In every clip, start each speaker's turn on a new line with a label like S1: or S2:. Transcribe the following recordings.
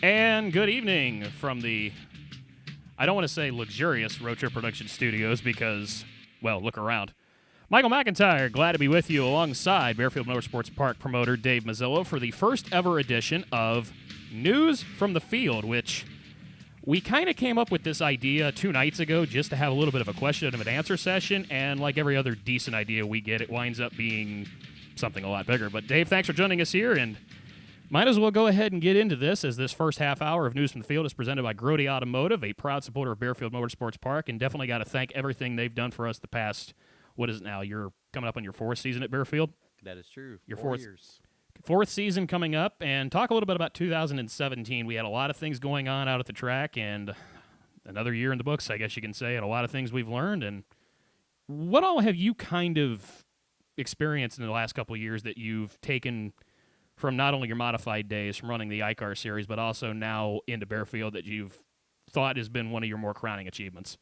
S1: And good evening from the, I don't want to say luxurious Road Trip Production Studios because, well, look around. Michael McIntyre, glad to be with you alongside Barefield Motorsports Park promoter Dave Mazzillo for the first ever edition of News from the Field, which we kind of came up with this idea 2 nights ago just to have a little bit of a question and answer session, and like every other decent idea we get, it winds up being something a lot bigger. But Dave, thanks for joining us here, and might as well go ahead and get into this, as this first half hour of News from the Field is presented by Grody Automotive, a proud supporter of Barefield Motorsports Park, and definitely got to thank everything they've done for us the past, what is it now? You're coming up on your 4th season at Barefield?
S2: That is true.
S1: Your
S2: 4 years.
S1: 4th season coming up, and talk a little bit about 2017. We had a lot of things going on out at the track, and another year in the books, I guess you can say, and a lot of things we've learned. And what all have you kind of experienced in the last couple of years that you've taken from not only your modified days from running the iCar series, but also now into Barefield that you've thought has been one of your more crowning achievements?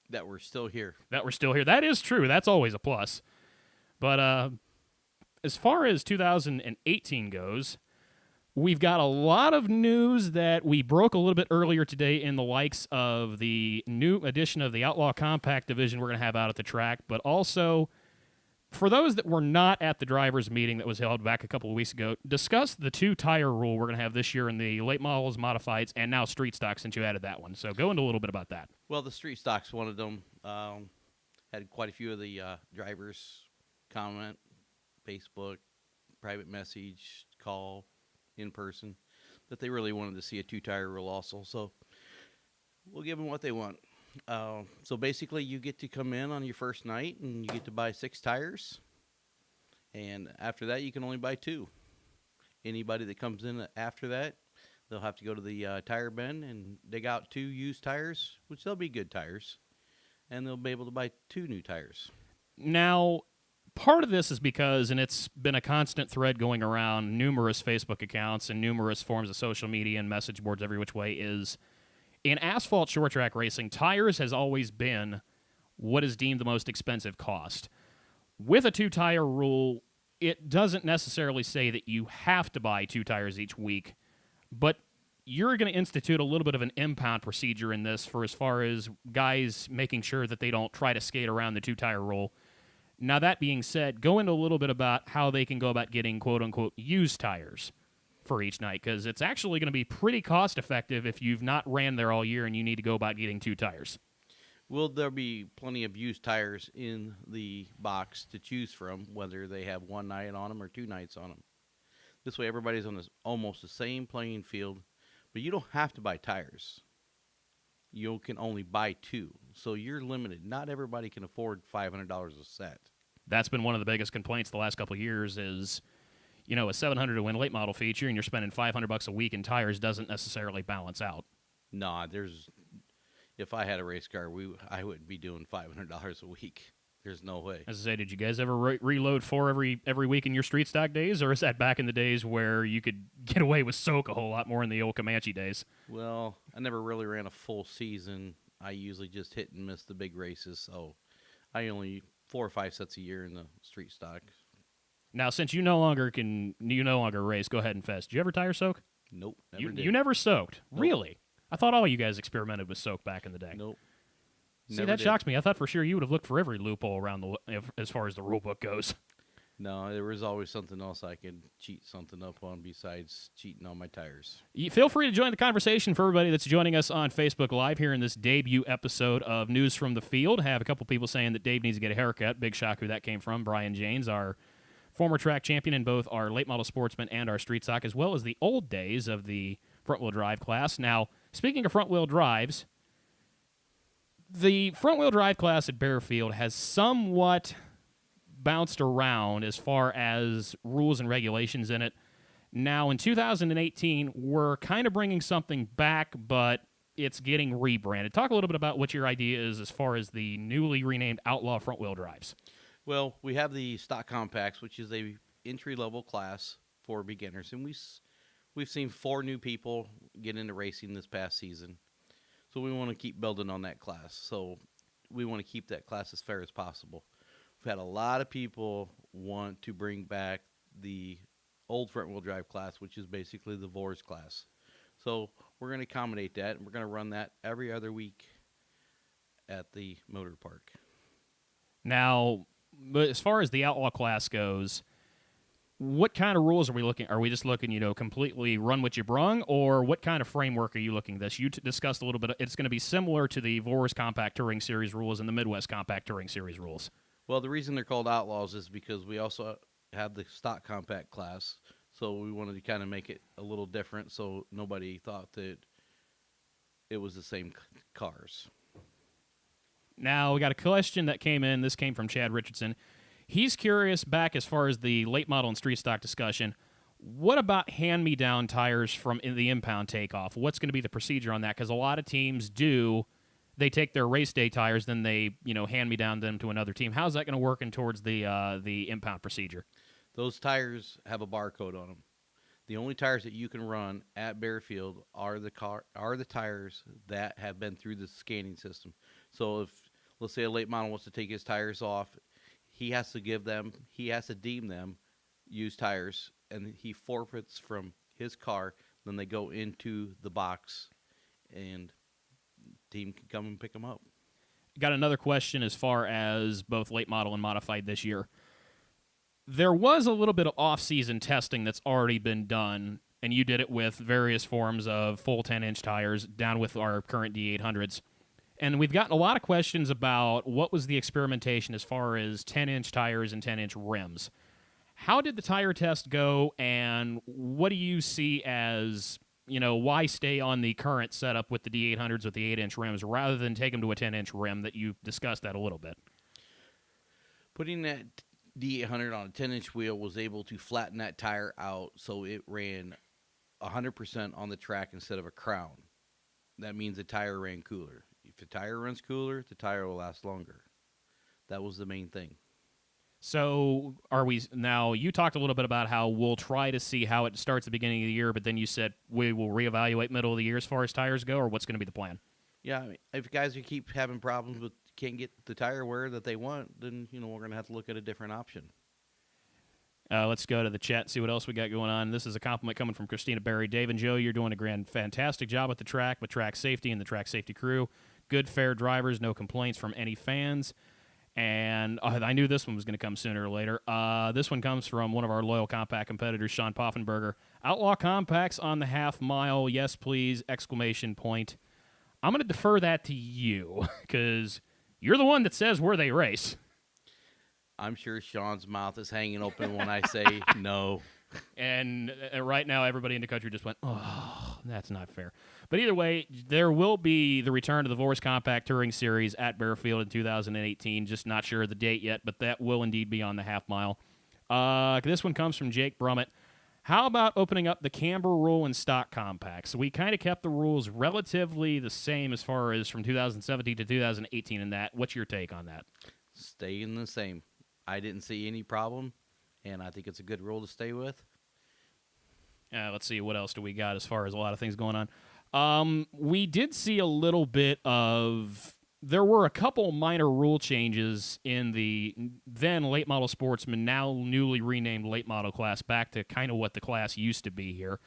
S2: That we're still here.
S1: That we're still here. That is true. That's always a plus. But as far as 2018 goes, we've got a lot of news that we broke a little bit earlier today in the likes of the new edition of the Outlaw Compact Division we're going to have out at the track, but also, for those that were not at the drivers' meeting that was held back a couple of weeks ago, discuss the 2-tire rule we're going to have this year in the late models, modifieds, and now street stock since you added that one. So go into a little bit about that.
S2: Well, the street stock's one of them. Had quite a few of the drivers comment, Facebook, private message, call, in person, that they really wanted to see a 2-tire rule also. So we'll give them what they want. So basically, you get to come in on your first night, and you get to buy 6 tires. And after that, you can only buy 2. Anybody that comes in after that, they'll have to go to the tire bin and dig out 2 used tires, which they'll be good tires. And they'll be able to buy 2 new tires.
S1: Now, part of this is because, and it's been a constant thread going around numerous Facebook accounts and numerous forms of social media and message boards every which way, is in asphalt short track racing, tires has always been what is deemed the most expensive cost. With a 2-tire rule, it doesn't necessarily say that you have to buy 2 tires each week, but you're going to institute a little bit of an impound procedure in this for as far as guys making sure that they don't try to skate around the 2-tire rule. Now, that being said, go into a little bit about how they can go about getting quote-unquote used tires for each night, because it's actually going to be pretty cost-effective if you've not ran there all year and you need to go about getting 2 tires.
S2: Well, there'll be plenty of used tires in the box to choose from, whether they have 1 night on them or 2 nights on them. This way, everybody's on almost the same playing field, but you don't have to buy tires. You can only buy 2, so you're limited. Not everybody can afford $500 a set.
S1: That's been one of the biggest complaints the last couple of years is, you know, a 700 to win late model feature and you're spending $500 a week in tires doesn't necessarily balance out.
S2: Nah, if I had a race car, I wouldn't be doing $500 a week. There's no way.
S1: As I say, did you guys ever reload 4 every week in your street stock days, or is that back in the days where you could get away with soak a whole lot more in the old Comanche days?
S2: Well, I never really ran a full season. I usually just hit and miss the big races, so I only 4 or 5 sets a year in the street stock.
S1: Now, since you no longer race, go ahead and fest. Did you ever tire soak?
S2: Nope, never did.
S1: You never soaked?
S2: Nope.
S1: Really? I thought all you guys experimented with soak back in the day.
S2: Nope.
S1: See, that shocks me. I thought for sure you would have looked for every loophole around as far as the rule book goes.
S2: No, there was always something else I could cheat something up on besides cheating on my tires.
S1: Feel free to join the conversation for everybody that's joining us on Facebook Live here in this debut episode of News from the Field. I have a couple people saying that Dave needs to get a haircut. Big shock who that came from. Brian Janes, our former track champion in both our late model sportsman and our street stock, as well as the old days of the front-wheel drive class. Now, speaking of front-wheel drives, the front-wheel drive class at Barefield has somewhat bounced around as far as rules and regulations in it. Now, in 2018, we're kind of bringing something back, but it's getting rebranded. Talk a little bit about what your idea is as far as the newly renamed Outlaw front-wheel drives.
S2: Well, we have the stock compacts, which is a entry-level class for beginners, and we've seen 4 new people get into racing this past season. So we want to keep building on that class. So we want to keep that class as fair as possible. We've had a lot of people want to bring back the old front-wheel drive class, which is basically the Vors class. So we're going to accommodate that, and we're going to run that every other week at the motor park.
S1: Now, but as far as the outlaw class goes, what kind of rules are we looking? Are we just looking, completely run what you brung, or what kind of framework are you looking at this? You discussed a little bit. It's going to be similar to the Vors Compact Touring Series rules and the Midwest Compact Touring Series rules.
S2: Well, the reason they're called outlaws is because we also have the stock compact class, so we wanted to kind of make it a little different, so nobody thought that it was the same cars.
S1: Now, we got a question that came in. This came from Chad Richardson. He's curious back as far as the late model and street stock discussion. What about hand-me-down tires from the impound takeoff? What's going to be the procedure on that? Because a lot of teams do. They take their race day tires, then they hand-me-down them to another team. How's that going to work in towards the impound procedure?
S2: Those tires have a barcode on them. The only tires that you can run at Baer are the tires that have been through the scanning system. So if, let's say, a late model wants to take his tires off, he has to deem them used tires, and he forfeits from his car. Then they go into the box, and the team can come and pick them up.
S1: Got another question as far as both late model and modified this year. There was a little bit of off-season testing that's already been done, and you did it with various forms of full 10-inch tires down with our current D800s. And we've gotten a lot of questions about what was the experimentation as far as 10-inch tires and 10-inch rims. How did the tire test go, and what do you see as, why stay on the current setup with the D800s with the 8-inch rims rather than take them to a 10-inch rim? That you discussed that a little bit.
S2: Putting that D800 on a 10-inch wheel was able to flatten that tire out so it ran 100% on the track instead of a crown. That means the tire ran cooler. If the tire runs cooler, the tire will last longer. That was the main thing.
S1: So now you talked a little bit about how we'll try to see how it starts at the beginning of the year, but then you said we will reevaluate middle of the year as far as tires go, or what's going to be the plan?
S2: Yeah, I mean, if guys who keep having problems with can't get the tire wear that they want, then we're going to have to look at a different option.
S1: Let's go to the chat and see what else we got going on. This is a compliment coming from Christina Berry. Dave and Joe, you're doing a fantastic job at the track with track safety and the track safety crew. Good, fair drivers, no complaints from any fans. And I knew this one was going to come sooner or later. This one comes from one of our loyal compact competitors, Sean Poffenberger. Outlaw compacts on the half mile, yes please, exclamation point. I'm going to defer that to you because you're the one that says where they race.
S2: I'm sure Sean's mouth is hanging open when I say no.
S1: And right now, everybody in the country just went, oh, that's not fair. But either way, there will be the return to the Vors Compact Touring Series at Barefield in 2018. Just not sure of the date yet, but that will indeed be on the half mile. This one comes from Jake Brummett. How about opening up the camber rule in stock compacts? We kind of kept the rules relatively the same as far as from 2017 to 2018 in that. What's your take on that?
S2: Staying the same. I didn't see any problem, and I think it's a good rule to stay with.
S1: Let's see, what else do we got as far as a lot of things going on? We did see a little bit of... There were a couple minor rule changes in the then late model sportsman, now newly renamed late model class, back to kind of what the class used to be here.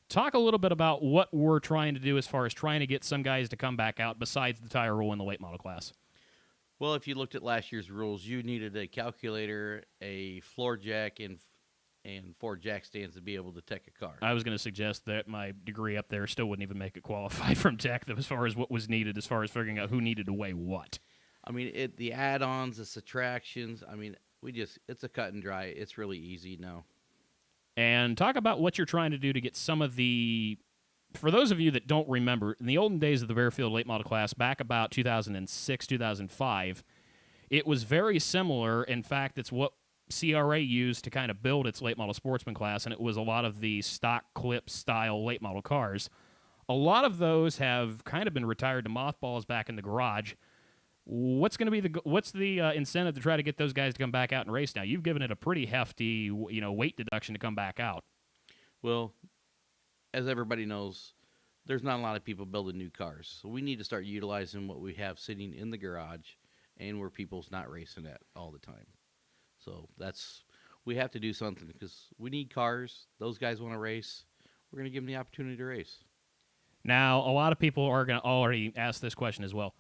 S1: Talk a little bit about what we're trying to do as far as trying to get some guys to come back out besides the tire rule in the late model class.
S2: Well, if you looked at last year's rules, you needed a calculator, a floor jack, and 4 jack stands to be able to tech a car.
S1: I was going to suggest that my degree up there still wouldn't even make it qualify from tech as far as what was needed, as far as figuring out who needed to weigh what.
S2: I mean, the add-ons, the subtractions, I mean, it's a cut and dry. It's really easy now.
S1: And talk about what you're trying to do to get some of the... For those of you that don't remember, in the olden days of the Barefield late model class, back about 2006, 2005, it was very similar. In fact, it's what CRA used to kind of build its late model sportsman class, and it was a lot of the stock clip style late model cars. A lot of those have kind of been retired to mothballs back in the garage. What's going to be what's the incentive to try to get those guys to come back out and race now? You've given it a pretty hefty weight deduction to come back out.
S2: Well, as everybody knows, there's not a lot of people building new cars. So we need to start utilizing what we have sitting in the garage and where people's not racing at all the time. So we have to do something because we need cars. Those guys want to race. We're going to give them the opportunity to race.
S1: Now, a lot of people are going to already ask this question as well.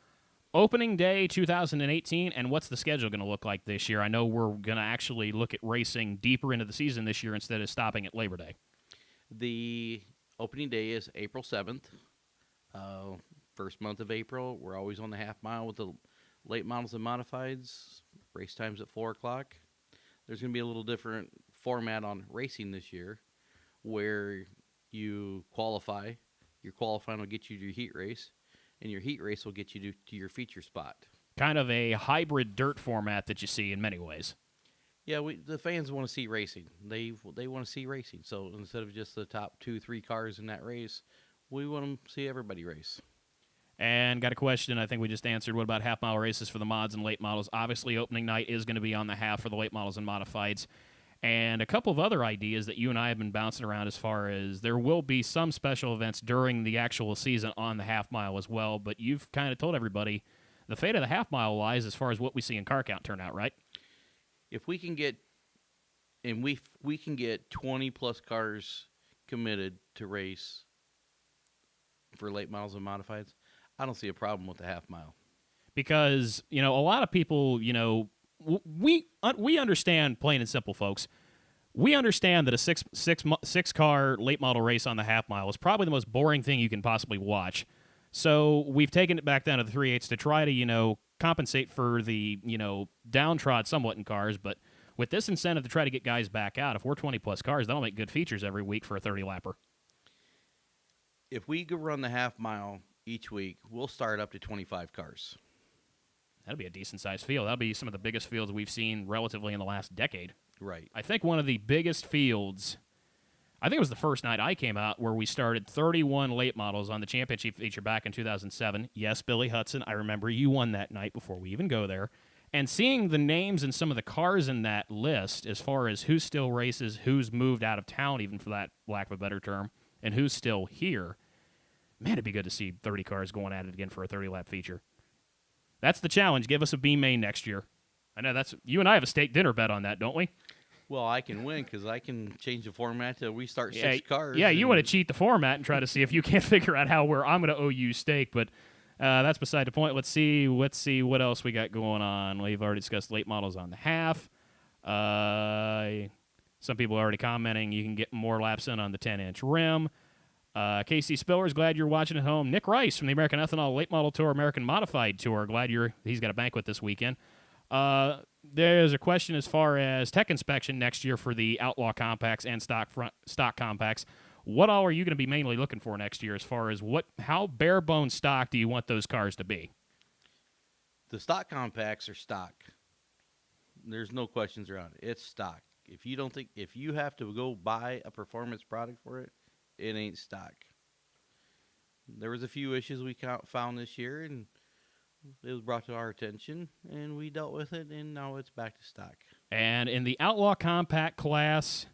S1: Opening day 2018, and what's the schedule going to look like this year? I know we're going to actually look at racing deeper into the season this year instead of stopping at Labor Day.
S2: The opening day is April 7th. First month of April, we're always on the half mile with the late models and modifieds. Race times at 4 o'clock. There's going to be a little different format on racing this year where you qualify. Your qualifying will get you to your heat race, and your heat race will get you to your feature spot.
S1: Kind of a hybrid dirt format that you see in many ways.
S2: Yeah, the fans want to see racing. They want to see racing. So instead of just the top 2-3 cars in that race, we want to see everybody race.
S1: And got a question I think we just answered. What about half-mile races for the mods and late models? Obviously, opening night is going to be on the half for the late models and modifieds. And a couple of other ideas that you and I have been bouncing around as far as there will be some special events during the actual season on the half-mile as well. But you've kind of told everybody the fate of the half-mile lies as far as what we see in car count turnout, right?
S2: If we can get, and we can get 20-plus cars committed to race for late models and modifieds, I don't see a problem with the half mile.
S1: Because, a lot of people, we understand, plain and simple, folks. We understand that a six car late model race on the half mile is probably the most boring thing you can possibly watch. So we've taken it back down to the 3/8 to try to, compensate for the, downtrodden somewhat in cars. But with this incentive to try to get guys back out, if we're 20-plus cars, that'll make good features every week for a 30-lapper.
S2: If we could run the half mile each week, we'll start up to 25 cars.
S1: That'll be a decent-sized field. That'll be some of the biggest fields we've seen relatively in the last decade.
S2: Right.
S1: I think one of the biggest fields, I think it was the first night I came out where we started 31 late models on the championship feature back in 2007. Yes, Billy Hudson, I remember you won that night before we even go there. And seeing the names and some of the cars in that list as far as who still races, who's moved out of town, even for that lack of a better term, and who's still here, man, it'd be good to see 30 cars going at it again for a 30-lap feature. That's the challenge. Give us a B main next year. I know you and I have a steak dinner bet on that, don't we?
S2: Well, I can win because I can change the format till we start 6 cars.
S1: Yeah, you want to cheat the format and try to see if you can't figure out where I'm going to owe you steak, but that's beside the point. Let's see what else we got going on. We've already discussed late models on the half. Some people are already commenting you can get more laps in on the 10-inch rim. Casey Spiller's glad you're watching at home. Nick Rice from the American Ethanol Late Model Tour, American Modified Tour, glad he's got a banquet this weekend. There's a question as far as tech inspection next year for the Outlaw Compacts and stock Compacts. What all are you going to be mainly looking for next year as far as how bare bone stock do you want those cars to be?
S2: The stock Compacts are stock. There's no questions around it. It's stock. If you have to go buy a performance product for it, it ain't stock. There was a few issues we found this year, and it was brought to our attention, and we dealt with it, and now it's back to stock.
S1: And in the Outlaw Compact class,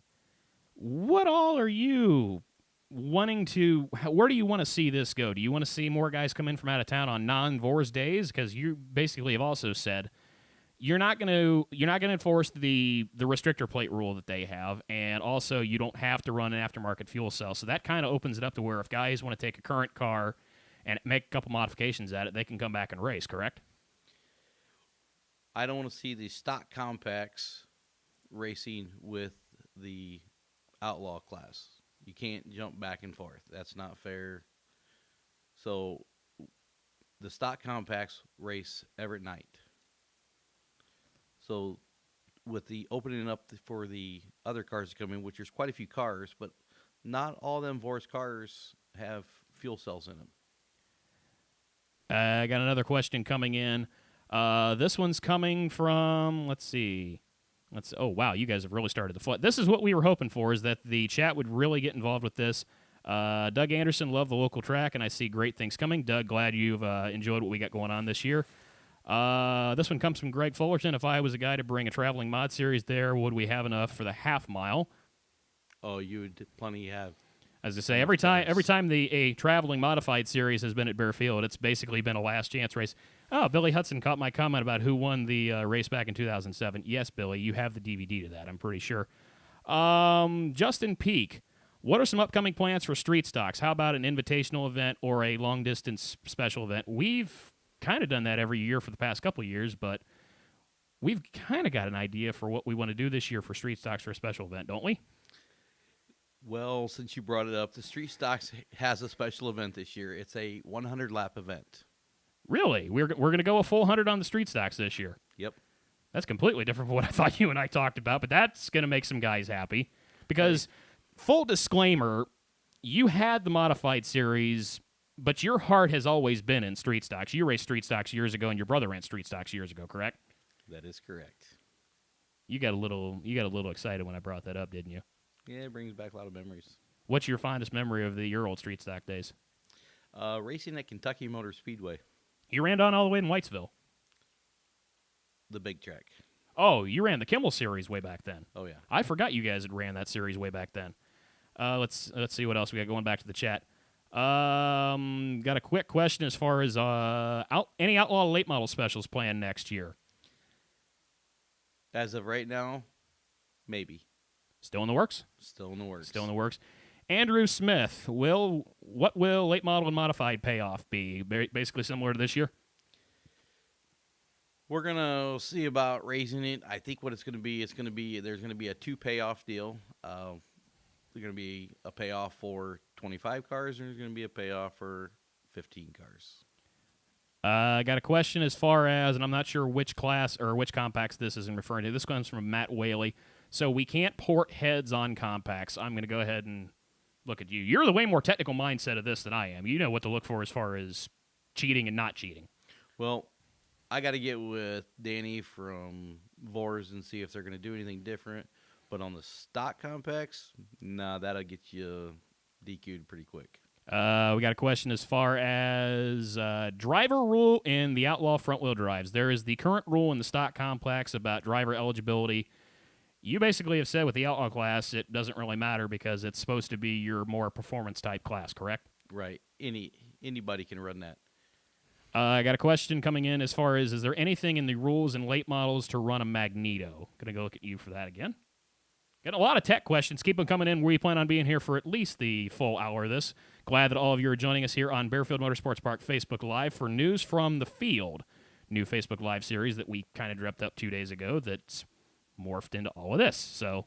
S1: what all are you wanting to? Where do you want to see this go? Do you want to see more guys come in from out of town on non-VORS days? Because you basically have also said you're not going to enforce the restrictor plate rule that they have, and also you don't have to run an aftermarket fuel cell. So that kind of opens it up to where if guys want to take a current car and make a couple modifications at it, they can come back and race, correct?
S2: I don't want to see the stock compacts racing with the outlaw class. You can't jump back and forth. That's not fair. So the stock compacts race every night. So with the opening up for the other cars to come in, which there's quite a few cars, but not all them VORS cars have fuel cells in them.
S1: I got another question coming in. This one's coming from, let's see. Oh, wow, you guys have really started the flood. This is what we were hoping for, is that the chat would really get involved with this. Doug Anderson, love the local track, and I see great things coming. Doug, glad you've enjoyed what we got going on this year. This one comes from Greg Fullerton. If I was a guy to bring a traveling mod series there, would we have enough for the half mile?
S2: Oh, you would plenty have.
S1: As I say, every time a traveling modified series has been at Baer Field, it's basically been a last chance race. Oh, Billy Hudson caught my comment about who won the race back in 2007. Yes, Billy, you have the DVD to that, I'm pretty sure. Justin Peak, What are some upcoming plans for Street Stocks? How about an invitational event or a long-distance special event? We've kind of done that every year for the past couple of years, but we've kind of got an idea for what we want to do this year for Street Stocks for a special event, don't we?
S2: Well, since you brought it up, the Street Stocks has a special event this year. It's a 100-lap event.
S1: Really? We're going to go a full 100 on the Street Stocks this year.
S2: Yep.
S1: That's completely different from what I thought you and I talked about, but that's going to make some guys happy. Because, full disclaimer, you had the modified series, but your heart has always been in Street Stocks. You raced Street Stocks years ago, and your brother ran Street Stocks years ago, correct?
S2: That is correct.
S1: You got a little excited when I brought that up, didn't you?
S2: Yeah, it brings back a lot of memories.
S1: What's your fondest memory of your old Street Stock days?
S2: Racing at Kentucky Motor Speedway,
S1: You ran down all the way in Whitesville.
S2: the big track.
S1: Oh, you ran the Kimmel series way back then.
S2: Oh, yeah.
S1: I forgot you guys had ran that series way back then. Let's see what else we got going back to the chat. Got a quick question as far as any Outlaw late model specials planned next year.
S2: As of right now, maybe.
S1: Still in the works?
S2: Still in the works.
S1: Still in the works. Andrew Smith, what will late model and modified payoff be? Basically similar to this year?
S2: We're going to see about raising it. I think what it's going to be, there's going to be a 2 payoff deal. There's going to be a payoff for 25 cars, and there's going to be a payoff for 15 cars.
S1: I got a question as far as, and I'm not sure which class or which compacts this is in referring to. This comes from Matt Whaley. So we can't port heads on compacts. I'm going to go ahead and look at you. You're the way more technical mindset of this than I am. You know what to look for as far as cheating and not cheating.
S2: Well, I got to get with Danny from Vors and see if they're going to do anything different. But on the stock compacts, that'll get you DQ'd pretty quick.
S1: We got a question as far as driver rule in the Outlaw front-wheel drives. There is the current rule in the stock complex about driver eligibility. You basically have said with the Outlaw class it doesn't really matter because it's supposed to be your more performance-type class, correct?
S2: Right. Anybody can run that.
S1: I got a question coming in as far as, is there anything in the rules and late models to run a Magneto? Going to go look at you for that again. Got a lot of tech questions. Keep them coming in. We plan on being here for at least the full hour of this. Glad that all of you are joining us here on Barefield Motorsports Park Facebook Live for News from the Field. New Facebook Live series that we kind of dreamt up 2 days ago that's morphed into all of this. So,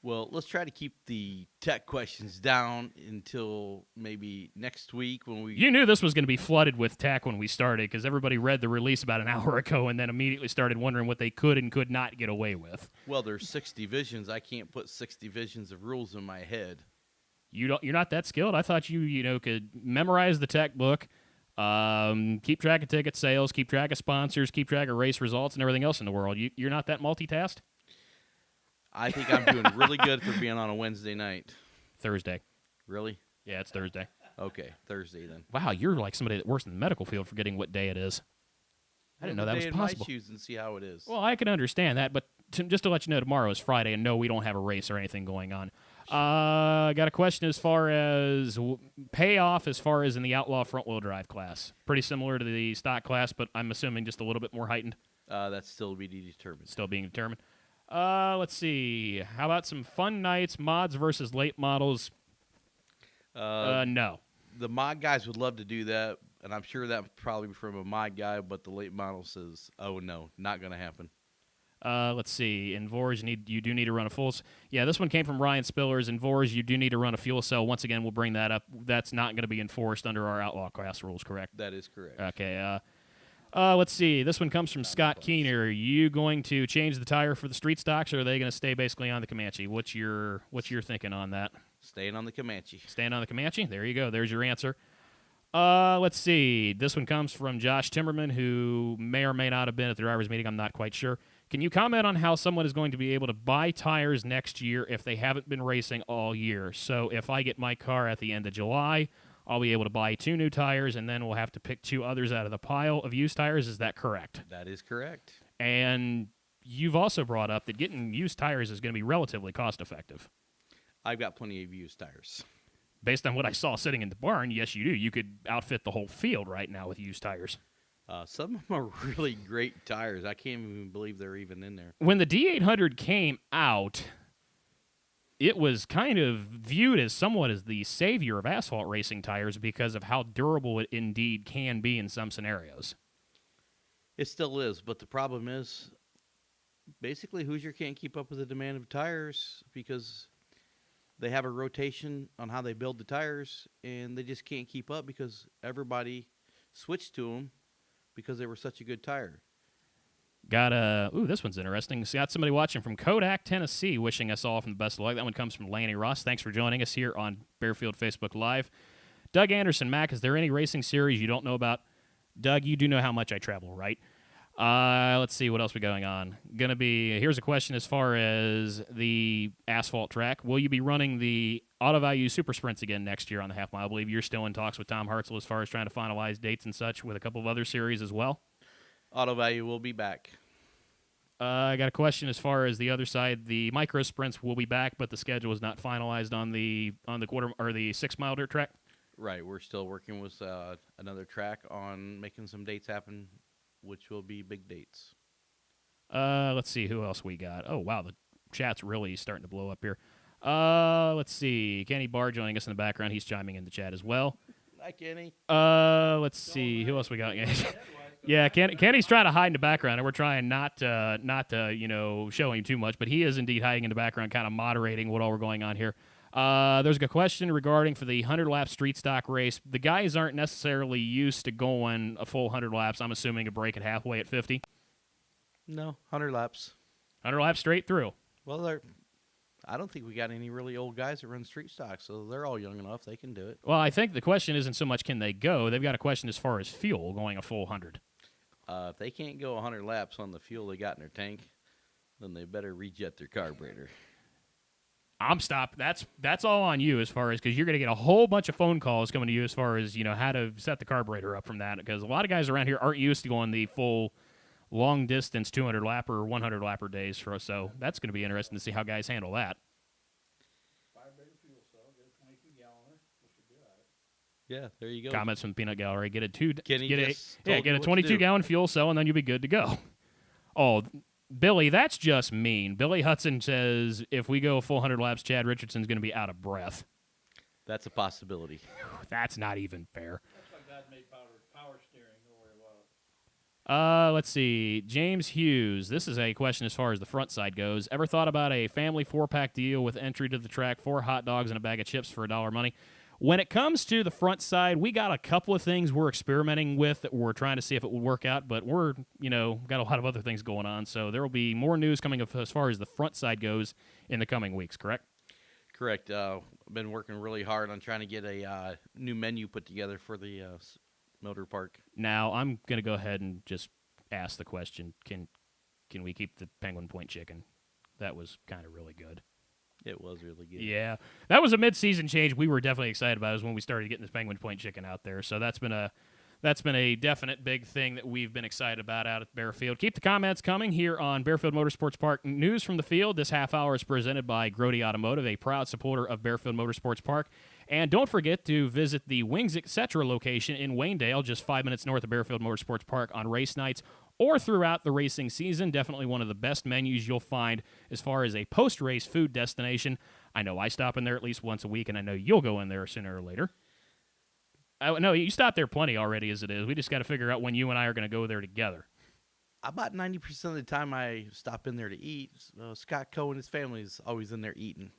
S2: well, let's try to keep the tech questions down until maybe next week when we...
S1: You knew this was going to be flooded with tech when we started because everybody read the release about an hour ago and then immediately started wondering what they could and could not get away with.
S2: Well, there's 6 divisions. I can't put 6 divisions of rules in my head.
S1: You're not that skilled. I thought you could memorize the tech book, keep track of ticket sales, keep track of sponsors, keep track of race results, and everything else in the world. You're not that multitasked?
S2: I think I'm doing really good for being on a Wednesday night.
S1: Thursday.
S2: Really?
S1: Yeah, it's Thursday.
S2: Okay, Thursday then.
S1: Wow, you're like somebody that works in the medical field forgetting what day it is. I didn't know that was possible.
S2: My shoes and see how it is.
S1: Well, I can understand that, but just to let you know, tomorrow is Friday, and no, we don't have a race or anything going on. Got a question as far as payoff as far as in the Outlaw front-wheel drive class. Pretty similar to the stock class, but I'm assuming just a little bit more heightened.
S2: That's still to be determined.
S1: Still being determined. Let's see. How about some fun nights, mods versus late models? No.
S2: The mod guys would love to do that, and I'm sure that probably from a mod guy, but the late model says, oh, no, not going to happen.
S1: Let's see. In Vors, you do need to run a full... Yeah, this one came from Ryan Spillers. In Vors, you do need to run a fuel cell. Once again, we'll bring that up. That's not going to be enforced under our Outlaw class rules, correct?
S2: That is correct.
S1: Okay. Let's see. This one comes from Scott Keener. Are you going to change the tire for the street stocks, or are they going to stay basically on the Comanche? What's your thinking on that?
S2: Staying on the Comanche.
S1: Staying on the Comanche? There you go. There's your answer. Let's see. This one comes from Josh Timmerman, who may or may not have been at the drivers' meeting. I'm not quite sure. Can you comment on how someone is going to be able to buy tires next year if they haven't been racing all year? So if I get my car at the end of July, I'll be able to buy 2 new tires, and then we'll have to pick 2 others out of the pile of used tires. Is that correct?
S2: That is correct.
S1: And you've also brought up that getting used tires is going to be relatively cost-effective.
S2: I've got plenty of used tires.
S1: Based on what I saw sitting in the barn, yes, you do. You could outfit the whole field right now with used tires.
S2: Some of them are really great tires. I can't even believe they're even in there.
S1: When the D800 came out, it was kind of viewed as somewhat as the savior of asphalt racing tires because of how durable it indeed can be in some scenarios.
S2: It still is, but the problem is, basically, Hoosier can't keep up with the demand of tires because they have a rotation on how they build the tires, and they just can't keep up because everybody switched to them because they were such a good tire.
S1: This one's interesting. Got somebody watching from Kodak, Tennessee, wishing us all from the best of luck. That one comes from Lanny Ross. Thanks for joining us here on Barefield Facebook Live. Doug Anderson, Mac, is there any racing series you don't know about? Doug, you do know how much I travel, right? Let's see what else we going on. Here's a question as far as the asphalt track. Will you be running the Auto Value Super Sprints again next year on the half mile? I believe you're still in talks with Tom Hartzell as far as trying to finalize dates and such with a couple of other series as well.
S2: Auto Value will be back.
S1: I got a question as far as the other side. The micro sprints will be back, but the schedule is not finalized on the quarter or the 6 mile dirt track.
S2: Right, we're still working with another track on making some dates happen, which will be big dates.
S1: Let's see who else we got. Oh wow, the chat's really starting to blow up here. Let's see, Kenny Barr joining us in the background. He's chiming in the chat as well.
S2: Hi, Kenny.
S1: Let's see who else we got. Yeah, Kenny's trying to hide in the background, and we're trying not to show him too much, but he is indeed hiding in the background, kind of moderating what all we're going on here. There's a question regarding for the 100-lap street stock race. The guys aren't necessarily used to going a full 100 laps. I'm assuming a break at halfway at 50.
S2: No, 100 laps.
S1: 100 laps straight through.
S2: Well, I don't think we got any really old guys that run street stock, so they're all young enough. They can do it.
S1: Well, I think the question isn't so much can they go. They've got a question as far as fuel going a full 100.
S2: If they can't go 100 laps on the fuel they got in their tank, then they better rejet their carburetor.
S1: I'm stopped. That's all on you as far as because you're going to get a whole bunch of phone calls coming to you as far as how to set the carburetor up from that because a lot of guys around here aren't used to going the full long distance 200 lapper or 100 lapper days for us. So that's going to be interesting to see how guys handle that.
S3: 5-bar fuel cell, get a 22-galloner. We should be all right.
S2: Yeah, there you go.
S1: Comments from the Peanut Gallery. Get a 22-gallon fuel cell, and then you'll be good to go. Oh, Billy, that's just mean. Billy Hudson says if we go full 100 laps, Chad Richardson's going to be out of breath.
S2: That's a possibility.
S1: That's not even fair.
S3: That's why God made power steering. Don't worry about it.
S1: Let's see. James Hughes. This is a question as far as the front side goes. Ever thought about a family 4-pack deal with entry to the track, 4 hot dogs and a bag of chips for $1 money? When it comes to the front side, we got a couple of things we're experimenting with that we're trying to see if it will work out, but we're, got a lot of other things going on. So there will be more news coming as far as the front side goes in the coming weeks, correct?
S2: Correct. I've been working really hard on trying to get a new menu put together for the motor park.
S1: Now, I'm going to go ahead and just ask the question, can we keep the Penguin Point chicken? That was kind of really good.
S2: It was really good.
S1: Yeah. That was a mid-season change we were definitely excited about is when we started getting this Penguin Point chicken out there. So that's been a definite big thing that we've been excited about out at Barefield. Keep the comments coming here on Barefield Motorsports Park. News from the field. This half hour is presented by Grody Automotive, a proud supporter of Barefield Motorsports Park. And don't forget to visit the Wings Etc. location in Waynedale, just 5 minutes north of Barefield Motorsports Park on race nights or throughout the racing season. Definitely one of the best menus you'll find as far as a post-race food destination. I know I stop in there at least once a week, and I know you'll go in there sooner or later. No, you stop there plenty already as it is. We just got to figure out when you and I are going to go there together.
S2: About 90% of the time I stop in there to eat. Scott Coe and his family is always in there eating.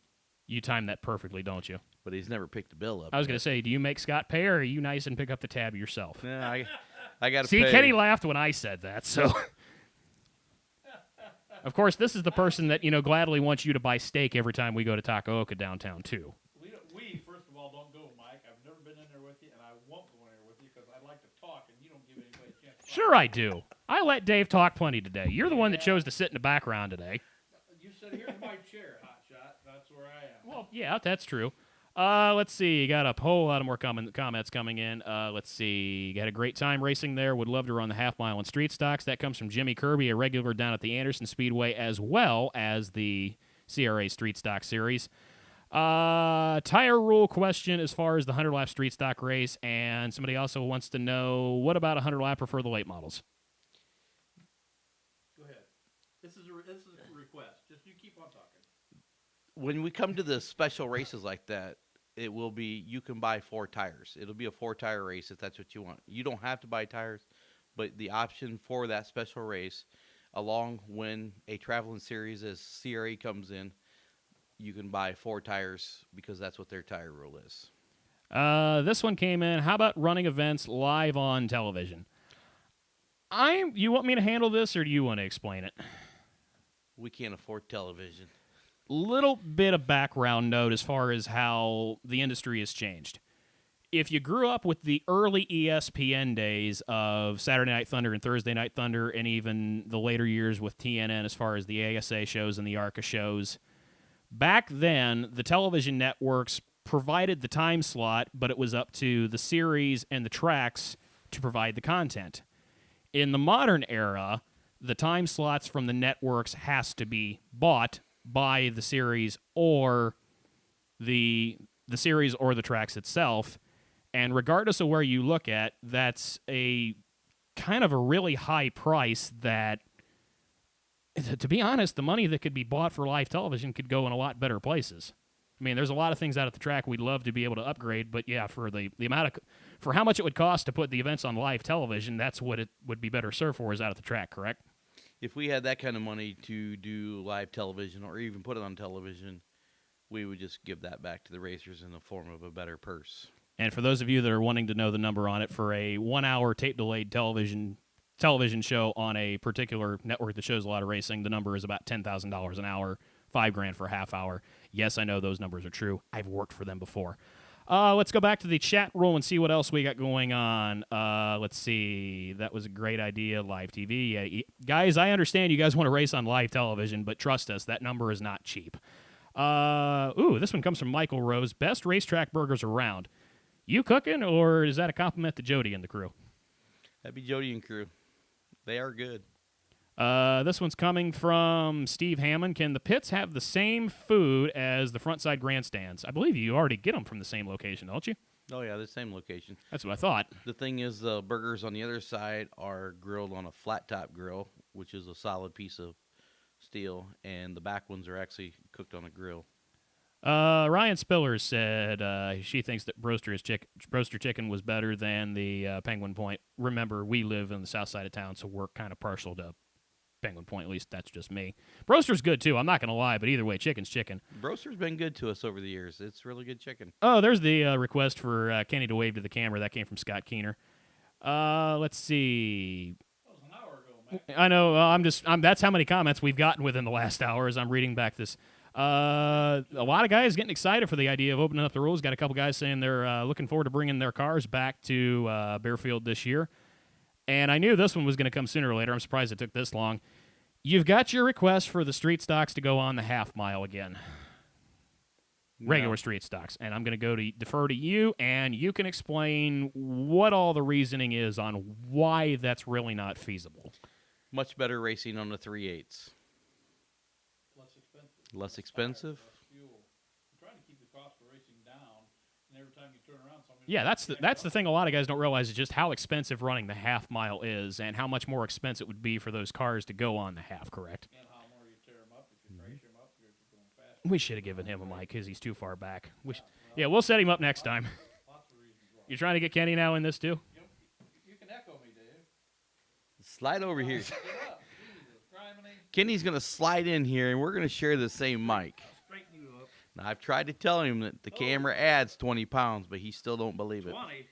S1: You time that perfectly, don't you?
S2: But he's never picked the bill up.
S1: I was going to say, do you make Scott pay, or are you nice and pick up the tab yourself?
S2: Yeah, I got to
S1: See,
S2: pay.
S1: Kenny laughed when I said that, so... Of course, this is the person that, gladly wants you to buy steak every time we go to Takaoka downtown, too.
S3: We, first of all, don't go, Mike. I've never been in there with you, and I won't go in there with you because I like to talk, and you don't give anybody a chance to talk.
S1: Sure I do. I let Dave talk plenty today. You're the one that chose to sit in the background today.
S3: You said, here's my chair, hotshot. That's where I am.
S1: Well, yeah, that's true. Let's see. Got a whole lot of more comments coming in. Let's see. Got a great time racing there. Would love to run the half mile on street stocks. That comes from Jimmy Kirby, a regular down at the Anderson Speedway, as well as the CRA Street Stock Series. Tire rule question as far as the 100-lap street stock race, and somebody also wants to know, what about a 100-lapper for the late models?
S3: Go ahead. This is a request. Just you keep on talking.
S2: when we come to the special races like that, it will be you can buy 4 tires. It'll be a 4-tire race if that's what you want. You don't have to buy tires, but the option for that special race, along when a traveling series as CRA comes in, you can buy 4 tires because that's what their tire rule is.
S1: This one came in. How about running events live on television? You want me to handle this, or do you want to explain it?
S2: We can't afford television.
S1: Little bit of background note as far as how the industry has changed. If you grew up with the early ESPN days of Saturday Night Thunder and Thursday Night Thunder, and even the later years with TNN as far as the ASA shows and the ARCA shows, back then the television networks provided the time slot, but it was up to the series and the tracks to provide the content. In the modern era, the time slots from the networks has to be bought by the series or the series or the tracks itself. And regardless of where you look at, that's a kind of a really high price that, to be honest, the money that could be bought for live television could go in a lot better places. I mean, there's a lot of things out at the track we'd love to be able to upgrade, but yeah, for the amount of, for how much it would cost to put the events on live television, that's what it would be better served for, is out at the track, correct?
S2: If we had that kind of money to do live television or even put it on television, we would just give that back to the racers in the form of a better purse.
S1: And for those of you that are wanting to know the number on it, for a 1-hour tape-delayed television show on a particular network that shows a lot of racing, the number is about $10,000 an hour, $5,000 for a half hour. Yes, I know those numbers are true. I've worked for them before. Let's go back to the chat room and see what else we got going on. Let's see. That was a great idea, live TV. Yeah, guys, I understand you guys want to race on live television, but trust us, that number is not cheap. This one comes from Michael Rose. Best racetrack burgers around. You cooking, or is that a compliment to Jody and the crew?
S2: That'd be Jody and crew. They are good.
S1: This one's coming from Steve Hammond. Can the pits have the same food as the frontside grandstands? I believe you already get them from the same location, don't you?
S2: Oh, yeah, the same location.
S1: That's what I thought.
S2: The thing is, the burgers on the other side are grilled on a flat-top grill, which is a solid piece of steel, and the back ones are actually cooked on a grill.
S1: Ryan Spiller said she thinks that Broaster Chicken was better than the Penguin Point. Remember, we live in the south side of town, so we're kind of partial to Penguin Point. At least that's just me. Broaster's good, too. I'm not going to lie, but either way, chicken's chicken.
S2: Broaster's been good to us over the years. It's really good chicken.
S1: Oh, there's the request for Kenny to wave to the camera. That came from Scott Keener. Let's see.
S3: That was an hour ago, man.
S1: I know. That's how many comments we've gotten within the last hour as I'm reading back this. A lot of guys getting excited for the idea of opening up the rules. Got a couple guys saying they're looking forward to bringing their cars back to Bearfield this year. And I knew this one was going to come sooner or later. I'm surprised it took this long. You've got your request for the street stocks to go on the half mile again. Regular street stocks. And I'm going to defer to you, and you can explain what all the reasoning is on why that's really not feasible.
S2: Much better racing on the 3/8.
S3: Less expensive.
S2: Less expensive?
S3: Less fuel. We're trying to keep the cost of racing down, and every time you turn around, something.
S1: Yeah, that's the thing a lot of guys don't realize is just how expensive running the half mile is, and how much more expensive it would be for those cars to go on the half, correct?
S3: And how more you tear them up, if you crash them up, you're going faster.
S1: We should have given him a mic because he's too far back. We'll set him up next time.
S3: Lots of reasons why.
S1: You're trying to get Kenny now in this too?
S3: You can echo me, Dave.
S2: Slide over here.
S3: Get up. Jesus, criminy.
S2: Kenny's going to slide in here, and we're going to share the same mic.
S3: Straighten you up.
S2: Now, I've tried to tell him that the camera adds 20 pounds, but he still don't believe it.
S3: 20,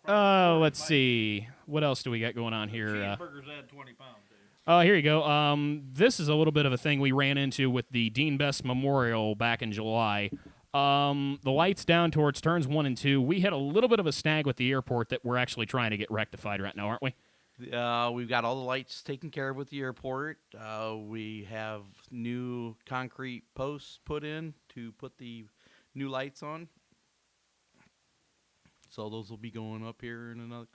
S3: hell.
S1: Let's see. What else do we got going on here?
S3: Cheeseburgers add 20 pounds, Dave.
S1: Oh, here you go. This is a little bit of a thing we ran into with the Dean Best Memorial back in July. The lights down towards turns 1 and 2. We had a little bit of a snag with the airport that we're actually trying to get rectified right now, aren't we?
S2: We've got all the lights taken care of with the airport. We have new concrete posts put in to put the new lights on. So those will be going up here in the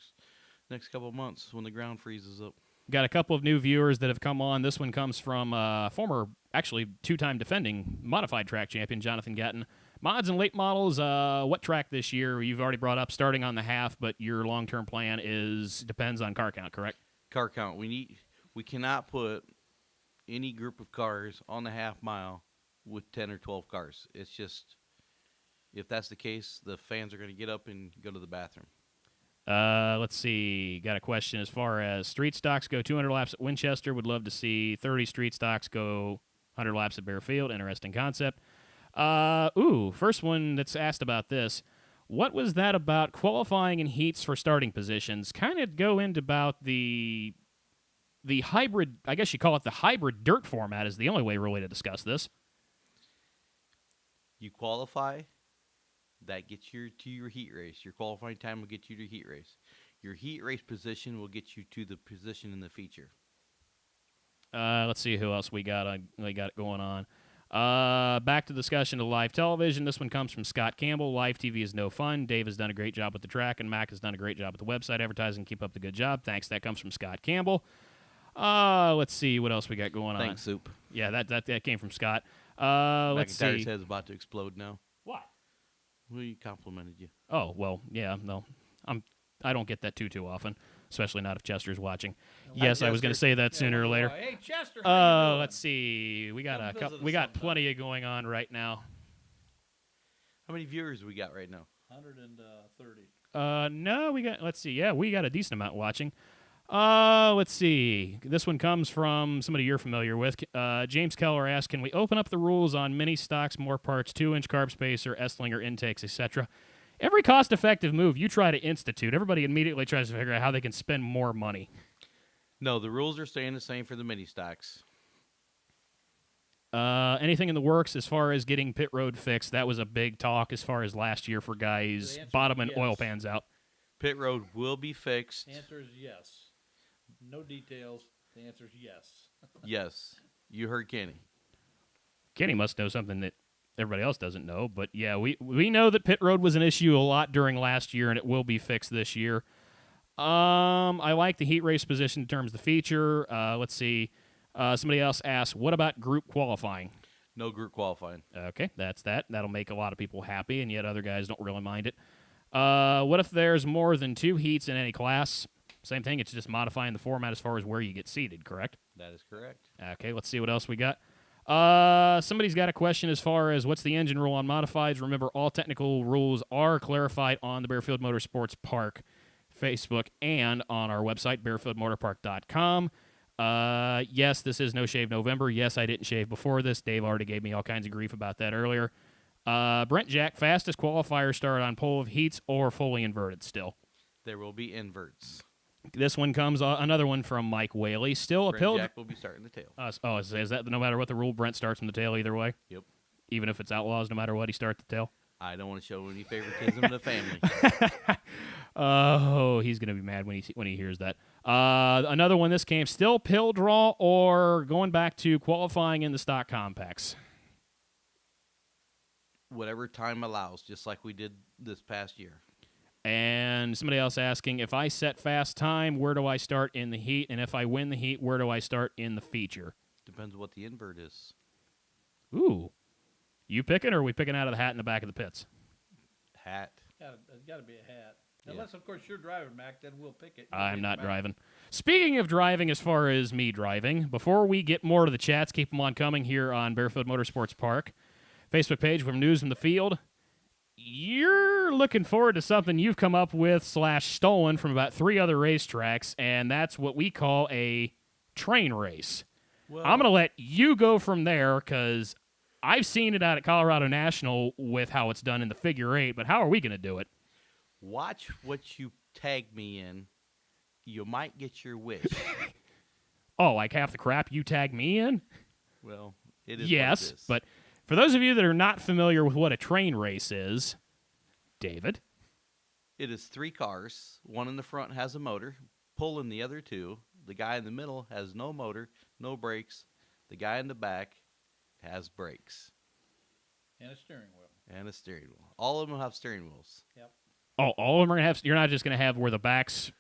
S2: next couple of months when the ground freezes up.
S1: Got a couple of new viewers that have come on. This one comes from former, actually two-time defending modified track champion, Jonathan Gatton. Mods and late models, what track this year? You've already brought up starting on the half, but your long-term plan depends on car count, correct?
S2: Car count. We cannot put any group of cars on the half mile with 10 or 12 cars. It's just, if that's the case, the fans are going to get up and go to the bathroom.
S1: Let's see. Got a question as far as street stocks go. 200 laps at Winchester. Would love to see 30 street stocks go 100 laps at Baer Field. Interesting concept. First one that's asked about this. What was that about qualifying and heats for starting positions? Kind of go into about the hybrid, I guess you call it the hybrid dirt format is the only way really to discuss this.
S2: You qualify, that gets you to your heat race. Your qualifying time will get you to heat race. Your heat race position will get you to the position in the feature.
S1: Let's see who else we got going on. Back to the discussion of live television. This one comes from Scott Campbell. Live TV is no fun. Dave has done a great job with the track, and Mac has done a great job with the website advertising. Keep up the good job. Thanks. That comes from Scott Campbell. Let's see what else we got going on.
S2: Thanks, Soup.
S1: Yeah, that came from Scott. Let's see.
S2: McIntyre's head's about to explode now.
S1: What?
S2: Well, he complimented you.
S1: Oh, well, yeah, no. I don't get that too often, especially not if Chester's watching. Yes, I was going to say that sooner or later.
S3: Hey, Chester. How you doing?
S1: Let's see. We got
S3: Come visit us
S1: we got
S3: sometime.
S1: plenty of going on right now.
S2: How many viewers we got right now?
S3: 130.
S1: No, let's see. Yeah, we got a decent amount watching. Let's see. This one comes from somebody you're familiar with. James Keller asked, can we open up the rules on mini stocks, more parts, 2-inch carb spacer, Esslinger intakes, etc.? Every cost-effective move you try to institute, everybody immediately tries to figure out how they can spend more money.
S2: No, the rules are staying the same for the mini stocks.
S1: Anything in the works as far as getting pit road fixed? That was a big talk as far as last year for guys
S3: The answer
S1: bottoming
S3: is
S1: oil
S3: yes.
S1: pans out.
S2: Pit road will be fixed.
S3: Answer is yes. No details. The answer is yes.
S2: Yes. You heard Kenny.
S1: Kenny must know something that everybody else doesn't know, but yeah, we know that pit road was an issue a lot during last year, and it will be fixed this year. I like the heat race position in terms of the feature. Let's see. Somebody else asked, what about group qualifying?
S2: No group qualifying.
S1: Okay, that's that. That'll make a lot of people happy, and yet other guys don't really mind it. What if there's more than 2 heats in any class? Same thing, it's just modifying the format as far as where you get seated, correct?
S2: That is correct.
S1: Okay, let's see what else we got. Somebody's got a question as far as what's the engine rule on modifieds. Remember, all technical rules are clarified on the Barefield Motorsports Park Facebook and on our website, barefieldmotorpark.com. Yes, this is No Shave November. Yes, I didn't shave before this. Dave already gave me all kinds of grief about that earlier. Brent Jack, fastest qualifier start on pole of heats or fully inverted still?
S2: There will be inverts.
S1: This one comes, another one from Mike Whaley. Still a
S2: Brent
S1: pill.
S2: Jack will be starting the tail.
S1: Is that no matter what the rule, Brent starts from the tail either way?
S2: Yep.
S1: Even if it's outlaws, no matter what, he starts the tail?
S2: I don't want to show any favoritism to the family.
S1: Oh, he's going to be mad when he hears that. Another one this came, still pill draw or going back to qualifying in the stock compacts?
S2: Whatever time allows, just like we did this past year.
S1: And somebody else asking, if I set fast time, where do I start in the heat? And if I win the heat, where do I start in the feature?
S2: Depends what the invert is.
S1: Ooh. You picking, or are we picking out of the hat in the back of the pits?
S2: Hat.
S3: It's got to be a hat.
S2: Yeah.
S3: Unless, of course, you're driving, Mac, then we'll pick it.
S1: I'm not
S3: Mac.
S1: driving. Speaking of driving, as far as me driving, before we get more to the chats, keep them on coming here on Barefield Motorsports Park. Facebook page from News from the Field. You're looking forward to something you've come up with / stolen from about 3 other racetracks, and that's what we call a train race.
S2: Well,
S1: I'm going to let you go from there because I've seen it out at Colorado National with how it's done in the figure 8, but how are we going to do it?
S2: watch what you tag me in. You might get your wish.
S1: Oh, like half the crap you tag me in?
S2: Well, it is.
S1: Yes,
S2: what it is.
S1: but for those of you that are not familiar with what a train race is, David?
S2: It is 3 cars. One in the front has a motor, pulling the other 2. The guy in the middle has no motor, no brakes. The guy in the back has brakes.
S3: And a steering wheel.
S2: And a steering wheel. All of them have steering wheels.
S3: Yep.
S1: Oh, all of them are going to have... You're not just going to have where the backs...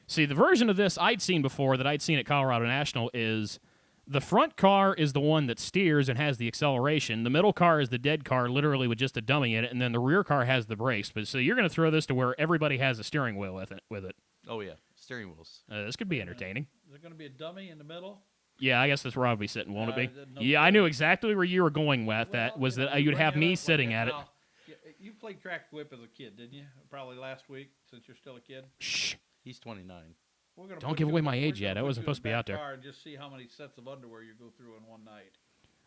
S1: See, the version of this I'd seen before that I'd seen at Colorado National is the front car is the one that steers and has the acceleration. The middle car is the dead car, literally with just a dummy in it, and then the rear car has the brakes. But so you're going to throw this to where everybody has a steering wheel with it.
S2: Oh, yeah. Steering wheels.
S1: This could be entertaining.
S3: Is there going to be a dummy in the middle?
S1: Yeah, I guess that's where I'll be sitting, won't it be?
S3: No
S1: Yeah, I
S3: kidding.
S1: knew exactly where you were going with that. Was that you'd
S3: bring
S1: have
S3: it
S1: me
S3: up
S1: sitting
S3: like
S1: at
S3: that.
S1: it.
S3: Now, you played track whip as a kid, didn't you? Probably last week, since you're still a kid.
S1: Shh.
S2: He's 29.
S3: We're gonna
S1: Don't
S3: put
S1: give
S3: you
S1: away
S3: in the-
S1: my
S3: we're
S1: age
S3: gonna
S1: yet. I
S3: put
S1: wasn't
S3: you in
S1: supposed to
S3: the
S1: be
S3: back
S1: out there.
S3: car and just see how many sets of underwear you go through in one night.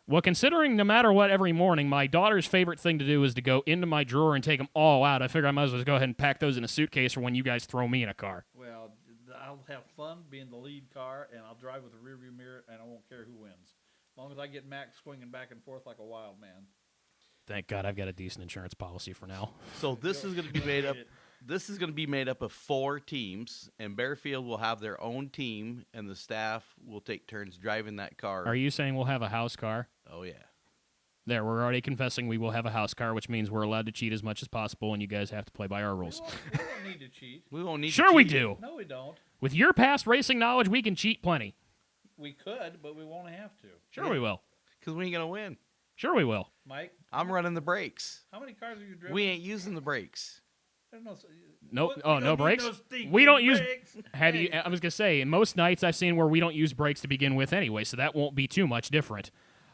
S1: Well, considering no matter what, every morning, my daughter's favorite thing to do is to go into my drawer and take them all out. I figure I might as well go ahead and pack those in a suitcase for when you guys throw me in a car.
S3: Well, I'll have fun being the lead car, and I'll drive with a rearview mirror, and I won't care who wins. As long as I get Max swinging back and forth like a wild man.
S1: Thank God I've got a decent insurance policy for now.
S2: So this is going to be made up. This is going to be made up of 4 teams, and Bearfield will have their own team, and the staff will take turns driving that car.
S1: Are you saying we'll have a house car?
S2: Oh yeah.
S1: There, we're already confessing we will have a house car, which means we're allowed to cheat as much as possible, and you guys have to play by our rules.
S3: We don't need to cheat.
S2: We won't need.
S1: Sure
S2: to
S1: we
S2: cheat.
S1: do.
S3: No, we don't.
S1: With your past racing knowledge, we can cheat plenty.
S3: We could, but we won't have to.
S1: Sure we will.
S2: Because we ain't gonna win.
S1: Sure we will.
S3: Mike,
S2: I'm running the brakes.
S3: how many cars have you driven?
S2: We ain't using the brakes.
S3: There's no.
S1: Nope.
S3: We
S1: Oh,
S3: don't
S1: no
S3: need
S1: brakes?
S3: no stinking
S1: We don't use-
S3: brakes.
S1: Have you?
S3: Hey,
S1: I was gonna say, in most nights I've seen where we don't use brakes to begin with anyway, so that won't be too much different.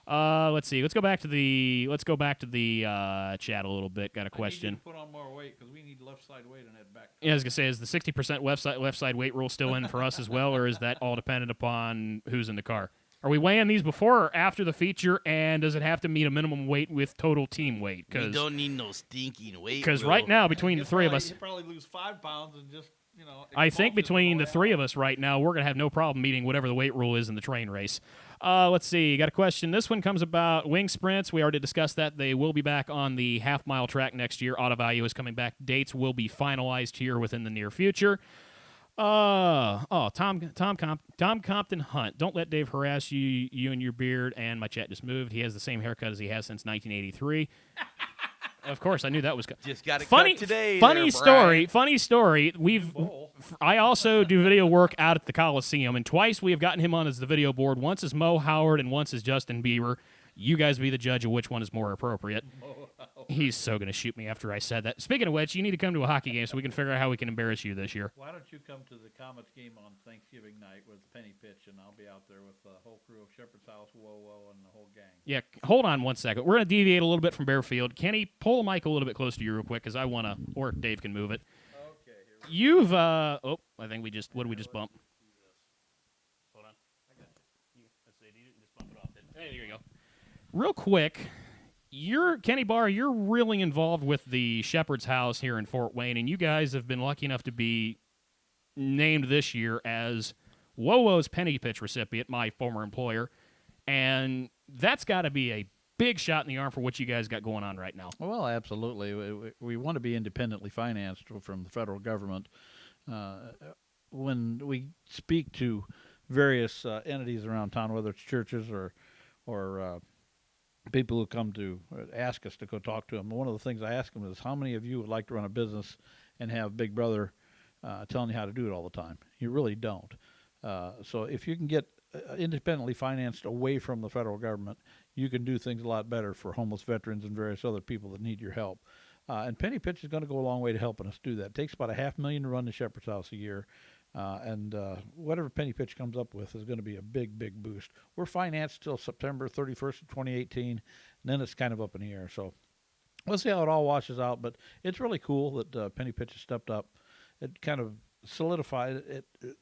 S1: Let's see. Let's go back to the chat a little bit. Got a
S3: I need you
S1: question.
S3: to put on more weight because we need left side weight on that back.
S1: Yeah, I was gonna say, is the 60% left side weight rule still in for us as well, or is that all dependent upon who's in the car? Are we weighing these before or after the feature, and does it have to meet a minimum weight with total team weight?
S2: We don't need no stinking weight.
S1: Because
S2: Will.
S1: right now, between the three of us,
S3: He'll probably lose 5 pounds and just,
S1: I think
S3: expulse it
S1: between
S3: all
S1: the three
S3: out.
S1: of us right now, we're going to have no problem meeting whatever the weight rule is in the train race. Let's see. Got a question. This one comes about wing sprints. We already discussed that. They will be back on the half-mile track next year. Auto Value is coming back. Dates will be finalized here within the near future. Tom Compton Hunt. Don't let Dave harass you and your beard. And my chat just moved. He has the same haircut as he has since 1983. Of course, I knew that was
S2: Just got it
S1: funny.
S2: cut today.
S1: Funny
S2: there,
S1: story.
S2: Brian.
S1: Funny story.
S3: Bull.
S1: I also do video work out at the Coliseum, and twice we have gotten him on as the video board. Once as Mo Howard, and once as Justin Bieber. You guys be the judge of which one is more appropriate. He's so going to shoot me after I said that. Speaking of which, you need to come to a hockey game so we can figure out how we can embarrass you this year.
S3: Why don't you come to the Comets game on Thanksgiving night with Penny Pitch, and I'll be out there with the whole crew of Shepherd's House, Whoa, and the whole gang.
S1: Yeah, hold on one second. We're going to deviate a little bit from Bearfield. Kenny, pull the mic a little bit close to you real quick because I want to, or Dave can move it.
S3: Okay, here we
S1: You've, I think we just, what did we just bump? Hold on. Let's see, you just bump it off. Hey, there you go. Real quick, Kenny Baer, you're really involved with the Shepherd's House here in Fort Wayne, and you guys have been lucky enough to be named this year as WoWo's Penny Pitch recipient, my former employer, and that's got to be a big shot in the arm for what you guys got going on right now.
S4: Well, absolutely. We want to be independently financed from the federal government. When we speak to various entities around town, whether it's churches or people who come to ask us to go talk to them, one of the things I ask them is, how many of you would like to run a business and have Big Brother telling you how to do it all the time? You really don't. So if you can get independently financed away from the federal government, you can do things a lot better for homeless veterans and various other people that need your help. And Penny Pitch is going to go a long way to helping us do that. It takes about $500,000 to run the Shepherd's House a year. And whatever Penny Pitch comes up with is going to be a big, big boost. We're financed till September 31st of 2018, and then it's kind of up in the air. So we'll see how it all washes out, but it's really cool that Penny Pitch has stepped up. It kind of solidified it. It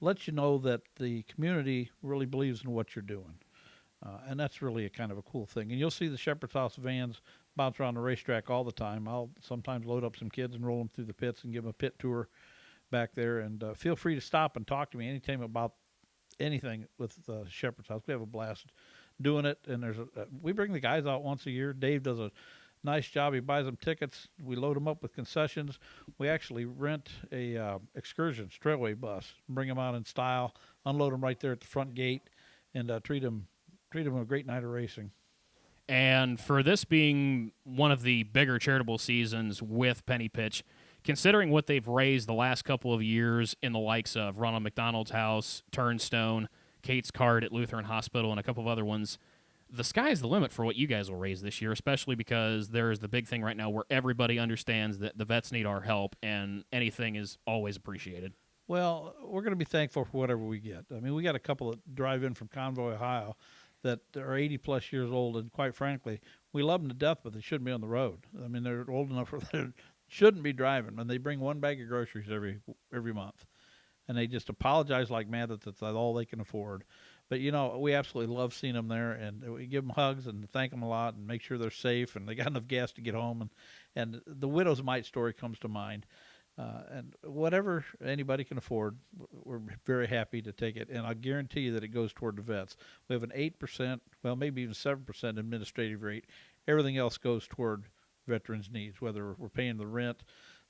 S4: lets you know that the community really believes in what you're doing. And that's really a kind of a cool thing. And you'll see the Shepherd's House vans bounce around the racetrack all the time. I'll sometimes load up some kids and roll them through the pits and give them a pit tour back there. And feel free to stop and talk to me anytime about anything with Shepherd's House. We have a blast doing it. And we bring the guys out once a year. Dave does a nice job. He buys them tickets. We load them up with concessions. We actually rent a excursion straightaway bus, bring them out in style, unload them right there at the front gate, and treat them a great night of racing.
S1: And for this being one of the bigger charitable seasons with Penny Pitch, considering what they've raised the last couple of years in the likes of Ronald McDonald's House, Turnstone, Kate's Card at Lutheran Hospital, and a couple of other ones, the sky's the limit for what you guys will raise this year, especially because there's the big thing right now where everybody understands that the vets need our help, and anything is always appreciated.
S4: Well, we're going to be thankful for whatever we get. I mean, we got a couple that drive in from Convoy, Ohio, that are 80-plus years old, and quite frankly, we love them to death, but they shouldn't be on the road. I mean, they're old enough where they shouldn't be driving, and they bring one bag of groceries every month. And they just apologize like mad that that's all they can afford. But, you know, we absolutely love seeing them there, and we give them hugs and thank them a lot and make sure they're safe and they got enough gas to get home. And the Widow's Mite story comes to mind. And whatever anybody can afford, we're very happy to take it. And I guarantee you that it goes toward the vets. We have an 8%, well, maybe even 7% administrative rate. Everything else goes toward veterans' needs, whether we're paying the rent,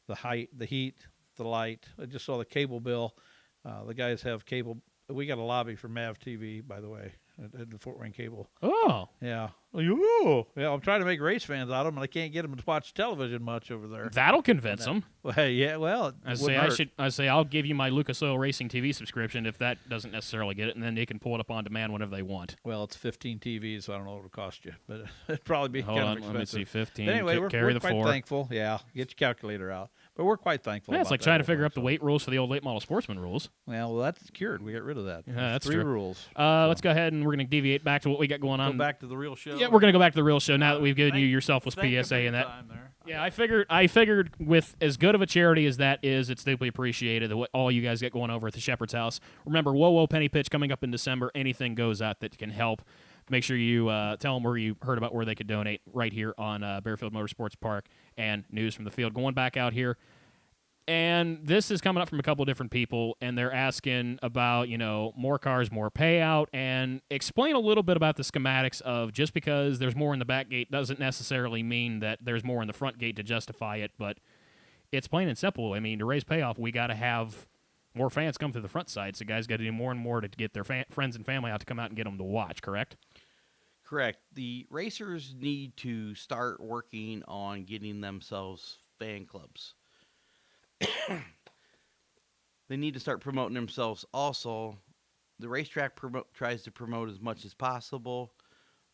S4: the height, the heat, the light. I just saw the cable bill. The guys have cable. We got a lobby for MAV TV, by the way, at the Fort Wayne Cable.
S1: Oh.
S4: Yeah. Oh, yeah. I'm trying to make race fans out of them, and I can't get them to watch television much over there.
S1: That'll convince them.
S4: Well, hey, yeah. Well,
S1: I say I'll give you my Lucas Oil Racing TV subscription if that doesn't necessarily get it, and then they can pull it up on demand whenever they want.
S4: Well, it's 15 TVs, so I don't know what it'll cost you, but it'd probably be
S1: Hold
S4: kind
S1: on,
S4: of
S1: let me
S4: expensive.
S1: see, 15.
S4: But anyway, we're
S1: carry the
S4: quite
S1: 4.
S4: thankful. Yeah, get your calculator out. But we're quite thankful.
S1: Yeah, it's
S4: about
S1: like
S4: that
S1: trying to
S4: whole
S1: figure
S4: thing,
S1: out the
S4: so.
S1: weight rules for the old late model sportsman rules.
S4: Well, that's cured. We got rid of that.
S1: Yeah, that's
S4: 3
S1: true.
S4: rules.
S1: Let's go ahead and we're going to deviate back to what we got going on.
S4: Go back to the real show.
S1: Yeah, we're going to go back to the real show now that we've given you your selfless
S4: Thank you
S1: PSA
S4: for your
S1: and that.
S4: time there.
S1: Yeah, I figured with as good of a charity as that is, it's deeply appreciated what all you guys get going over at the Shepherd's House. Remember, Whoa Penny Pitch coming up in December. Anything goes out that can help. Make sure you tell them where you heard about where they could donate right here on Bearfield Motorsports Park and News from the Field. Going back out here, and this is coming up from a couple of different people, and they're asking about, more cars, more payout, and explain a little bit about the schematics of just because there's more in the back gate doesn't necessarily mean that there's more in the front gate to justify it, but it's plain and simple. I mean, to raise payoff, we got to have more fans come through the front side, so guys got to do more and more to get their friends and family out to come out and get them to watch, correct?
S2: Correct. The racers need to start working on getting themselves fan clubs. They need to start promoting themselves also. The racetrack tries to promote as much as possible,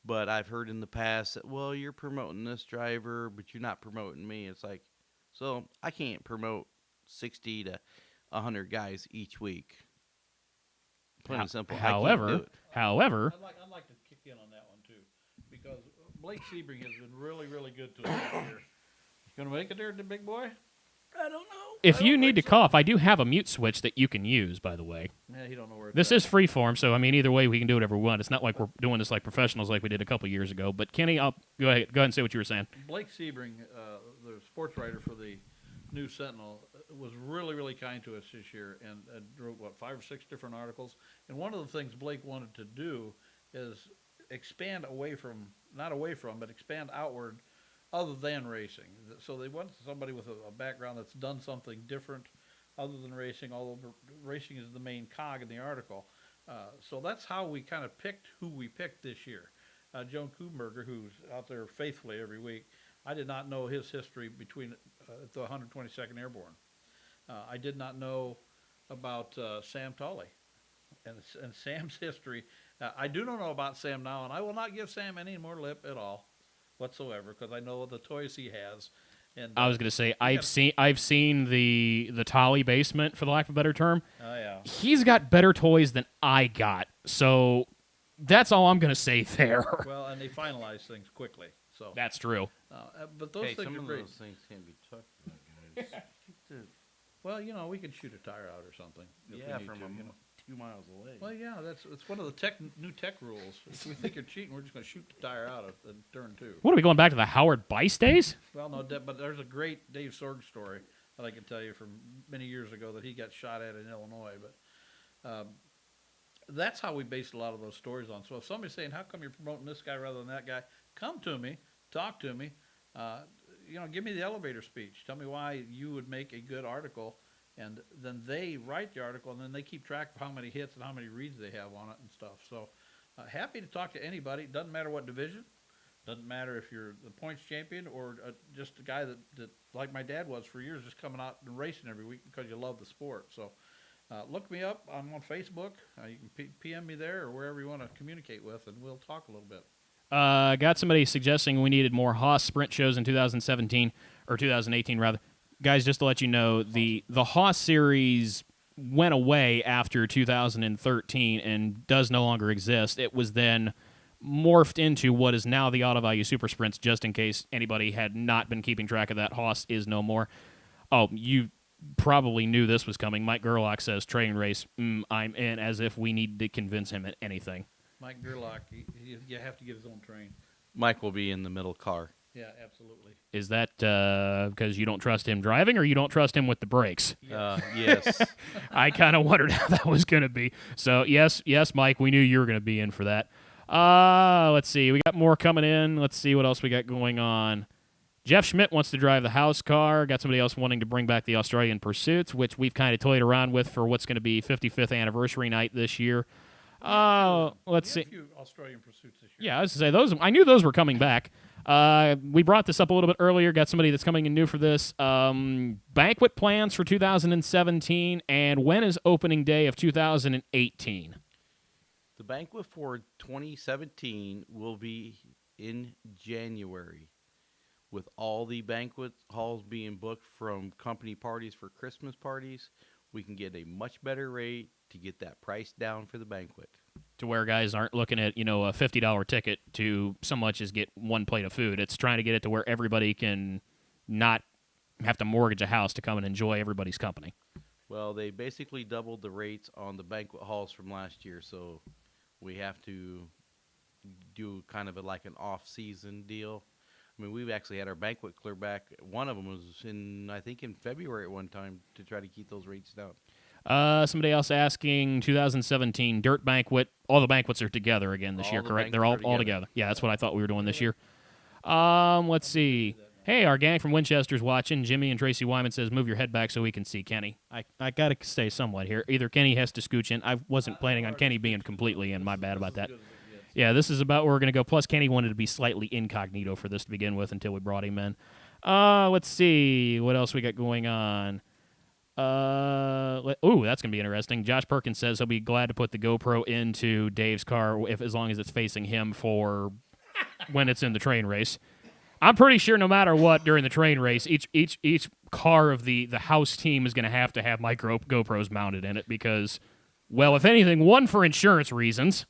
S2: but I've heard in the past that, well, you're promoting this driver, but you're not promoting me. It's like, so I can't promote 60 to 100 guys each week. Plain and simple.
S1: However,
S3: I'd like to kick in on that one too, because Blake Sebring has been really, really good to us this year. He's going to make it there, the big boy? I don't know.
S1: If you need to cough, I do have a mute switch that you can use, by the way.
S3: Yeah, he don't know where it's
S1: This
S3: at.
S1: is freeform, so, I mean, either way, we can do whatever we want. It's not like we're doing this like professionals like we did a couple years ago. But, Kenny, I'll go ahead and say what you were saying.
S3: Blake Sebring, the sports writer for the News Sentinel, was really, really kind to us this year and wrote, 5 or 6 different articles. And one of the things Blake wanted to do is expand but expand outward other than racing. So they want somebody with a background that's done something different other than racing, although racing is the main cog in the article. So that's how we kind of picked who we picked this year. Joan Kubenberger, who's out there faithfully every week, I did not know his history between the 122nd Airborne. I did not know about Sam Tully and Sam's history. I do not know about Sam now, and I will not give Sam any more lip at all whatsoever, because I know the toys he has. And
S1: I was going to say, I've seen the Tolly basement, for the lack of a better term.
S3: Oh, yeah.
S1: He's got better toys than I got, so that's all I'm going to say there.
S3: Well, and they finalize things quickly. So
S1: That's true.
S3: but those things
S2: some
S3: are
S2: of
S3: great.
S2: those things can't be talked about, guys.
S3: Well, we could shoot a tire out or something. If
S2: Yeah,
S3: we need
S2: from
S3: to,
S2: 2 miles away.
S3: Well, yeah, it's one of the new tech rules. If we think you're cheating, we're just going to shoot the tire out at turn 2.
S1: What, are we going back to the Howard Bice days?
S3: Well, no, but there's a great Dave Sorg story that I can tell you from many years ago that he got shot at in Illinois. But that's how we based a lot of those stories on. So if somebody's saying, how come you're promoting this guy rather than that guy, come to me, talk to me, give me the elevator speech. Tell me why you would make a good article. And then they write the article, and then they keep track of how many hits and how many reads they have on it and stuff. So happy to talk to anybody. Doesn't matter what division. Doesn't matter if you're the points champion or just a guy that, like my dad was for years, just coming out and racing every week because you love the sport. So look me up. I'm on Facebook. You can PM me there or wherever you want to communicate with, and we'll talk a little bit.
S1: Got somebody suggesting we needed more Haas sprint shows in 2017, or 2018 rather. Guys, just to let you know, the Haas series went away after 2013 and does no longer exist. It was then morphed into what is now the Auto Value Super Sprints, just in case anybody had not been keeping track of that. Haas is no more. Oh, you probably knew this was coming. Mike Gerlach says train race, I'm in, as if we need to convince him at anything.
S3: Mike Gerlach, you have to get his own train.
S2: Mike will be in the middle car.
S3: Yeah, absolutely.
S1: Is that because you don't trust him driving or you don't trust him with the brakes?
S2: Yes.
S1: I kind of wondered how that was going to be. So, yes, Mike, we knew you were going to be in for that. Let's see. We got more coming in. Let's see what else we got going on. Jeff Schmidt wants to drive the house car. Got somebody else wanting to bring back the Australian Pursuits, which we've kind of toyed around with for what's going to be 55th anniversary night this year. Let's see.
S3: A few Australian Pursuits this year.
S1: Yeah, I was to say those. I knew those were coming back. We brought this up a little bit earlier. Got somebody that's coming in new for this. Banquet plans for 2017, and when is opening day of 2018?
S2: The banquet for 2017 will be in January, with all the banquet halls being booked from company parties for Christmas parties. We can get a much better rate to get that price down for the banquet.
S1: To where guys aren't looking at, a $50 ticket to so much as get one plate of food. It's trying to get it to where everybody can not have to mortgage a house to come and enjoy everybody's company.
S2: Well, they basically doubled the rates on the banquet halls from last year, so we have to do kind of like an off-season deal. I mean, we've actually had our banquet clear back. One of them was in February at one time to try to keep those rates down.
S1: Somebody else asking 2017 dirt banquet. All the banquets are together again this year, correct? They're all together. Yeah, that's what I thought we were doing this year. Let's see. Hey, our gang from Winchester's watching. Jimmy and Tracy Wyman says, move your head back so we can see Kenny. I got to stay somewhat here. Either Kenny has to scooch in. I wasn't planning on Kenny being completely in. My bad about that. Yeah, this is about where we're going to go. Plus, Kenny wanted to be slightly incognito for this to begin with until we brought him in. Let's see. What else we got going on? That's going to be interesting. Josh Perkins says he'll be glad to put the GoPro into Dave's car as long as it's facing him for when it's in the train race. I'm pretty sure no matter what during the train race, each car of the house team is going to have micro GoPros mounted in it because, well, if anything, one, for insurance reasons,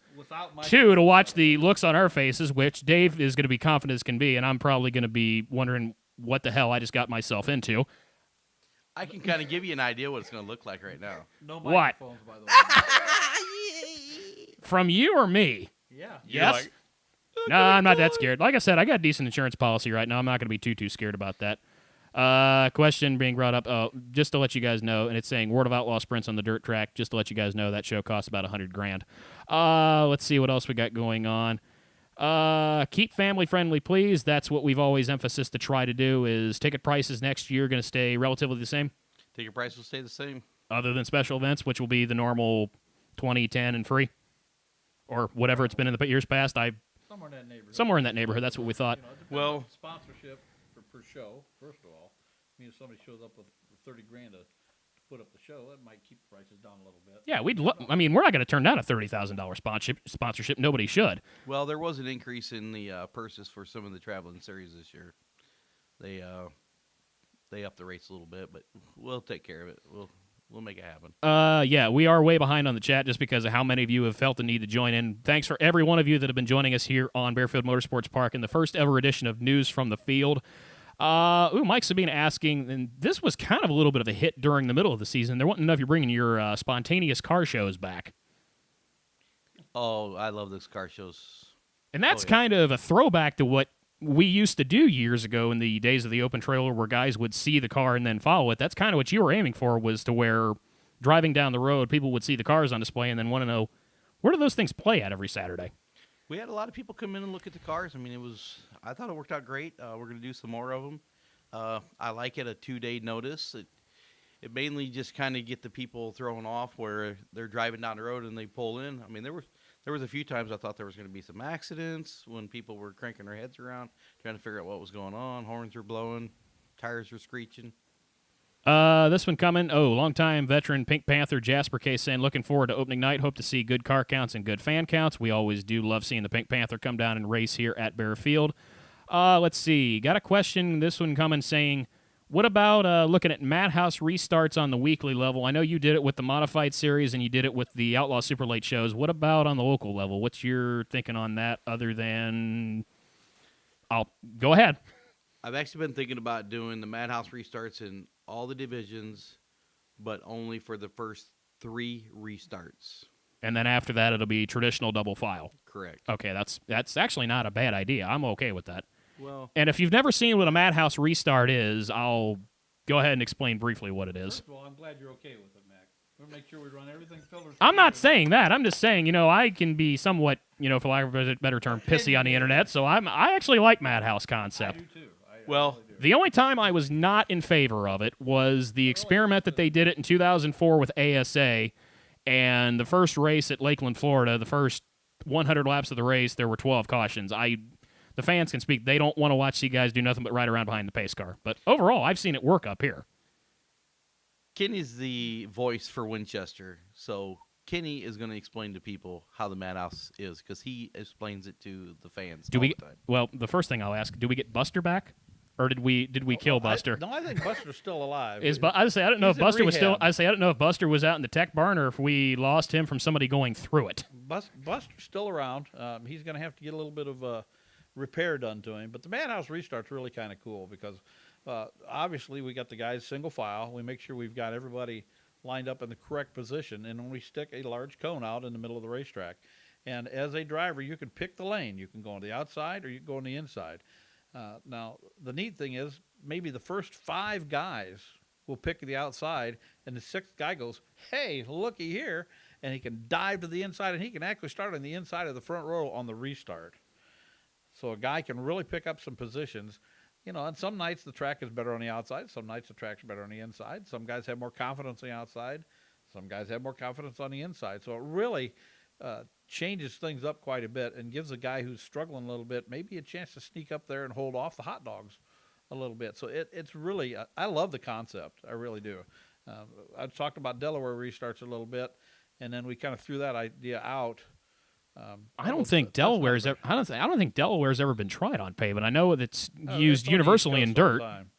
S1: two, to watch the looks on our faces, which Dave is going to be confident as can be, and I'm probably going to be wondering what the hell I just got myself into.
S2: I can kind of give you an idea what it's going to look like right now.
S3: No
S1: What?
S3: microphones, by the way.
S1: From you or me?
S3: Yeah.
S1: Yes? No, I'm not that scared. Like I said, I got a decent insurance policy right now. I'm not going to be too scared about that. Question being brought up, just to let you guys know, and it's saying World of Outlaw sprints on the dirt track. Just to let you guys know, that show costs about $100,000. Let's see what else we got going on. Keep family friendly, please. That's what we've always emphasized to try to do. Is ticket prices next year going to stay relatively the same?
S2: Ticket price will stay the same,
S1: other than special events, which will be the normal 20, 10, and free, or whatever it's been in the years past. Somewhere in that neighborhood. That's what we thought.
S2: Well,
S3: sponsorship per show. First of all, I mean, if somebody shows up with $30,000 to put up the show, that might keep the prices down a little bit.
S1: Yeah, we're not going to turn down a $30,000 sponsorship. Nobody should.
S2: Well, there was an increase in the purses for some of the traveling series this year. They upped the rates a little bit, but we'll take care of it. We'll make it happen.
S1: Yeah, we are way behind on the chat just because of how many of you have felt the need to join in. Thanks for every one of you that have been joining us here on Barefield Motorsports Park in the first ever edition of News from the Field. Mike Sabine asking, and this was kind of a little bit of a hit during the middle of the season. They're wanting to know if you're bringing your spontaneous car shows back.
S2: Oh, I love those car shows.
S1: And that's kind of a throwback to what we used to do years ago in the days of the open trailer where guys would see the car and then follow it. That's kind of what you were aiming for, was to where driving down the road, people would see the cars on display and then want to know, where do those things play at every Saturday?
S2: We had a lot of people come in and look at the cars. I mean, I thought it worked out great. We're going to do some more of them. I like it, a 2-day notice. It mainly just kind of get the people thrown off where they're driving down the road and they pull in. I mean, there was a few times I thought there was going to be some accidents when people were cranking their heads around, trying to figure out what was going on. Horns were blowing, tires were screeching.
S1: This one coming. Longtime veteran Pink Panther Jasper Case saying, looking forward to opening night. Hope to see good car counts and good fan counts. We always do love seeing the Pink Panther come down and race here at Baer Field. Let's see. Got a question. This one coming saying, What about looking at Madhouse restarts on the weekly level? I know you did it with the Modified Series and you did it with the Outlaw Super Late shows. What about on the local level? What's your thinking on that other than... I'll go ahead.
S2: I've actually been thinking about doing the Madhouse restarts in all the divisions, but only for the first 3 restarts.
S1: And then after that, it'll be traditional double file.
S2: Correct.
S1: Okay, that's actually not a bad idea. I'm okay with that.
S2: Well,
S1: And if you've never seen what a Madhouse restart is, I'll go ahead and explain briefly what it is.
S3: First of all, I'm glad you're okay with it, Mac. We'll make sure we run everything filtered.
S1: I'm not saying that. I'm just saying, I can be somewhat, for lack of a better term, pissy on the internet. So I actually like Madhouse
S3: I
S1: concept.
S3: do too.
S2: Well,
S3: really do.
S1: The only time I was not in favor of it was the experiment that they did it in 2004 with ASA, and the first race at Lakeland, Florida, the first 100 laps of the race, there were 12 cautions. The fans can speak. They don't want to watch you guys do nothing but ride around behind the pace car. But overall, I've seen it work up here.
S2: Kenny's the voice for Winchester, so Kenny is going to explain to people how the Madhouse is because he explains it to the fans all the time.
S1: Well, the first thing I'll ask, do we get Buster back? Or did we kill Buster?
S4: I think Buster's still alive.
S1: I say I don't know if
S4: He's in
S1: Buster was still.
S4: rehab.
S1: I say I don't know if Buster was out in the tech barn or if we lost him from somebody going through it.
S4: Buster's still around. He's going to have to get a little bit of repair done to him. But the Madhouse restart's really kind of cool because obviously we got the guys single file. We make sure we've got everybody lined up in the correct position, and then we stick a large cone out in the middle of the racetrack. And as a driver, you can pick the lane. You can go on the outside or you can go on the inside. Now, the neat thing is maybe the first 5 guys will pick the outside, and the 6th guy goes, hey, looky here, and he can dive to the inside, and he can actually start on the inside of the front row on the restart. So a guy can really pick up some positions. And some nights the track is better on the outside. Some nights the track's better on the inside. Some guys have more confidence on the outside. Some guys have more confidence on the inside. So it really changes things up quite a bit and gives a guy who's struggling a little bit maybe a chance to sneak up there and hold off the hot dogs a little bit. So it's really, I love the concept. I really do. I talked about Delaware restarts a little bit, and then we kind of threw that idea out.
S1: I don't think Delaware's ever. I don't think Delaware's ever been tried on pavement. I know it's used
S4: it's on the East
S1: universally in
S4: Coast all the
S1: dirt.
S4: time.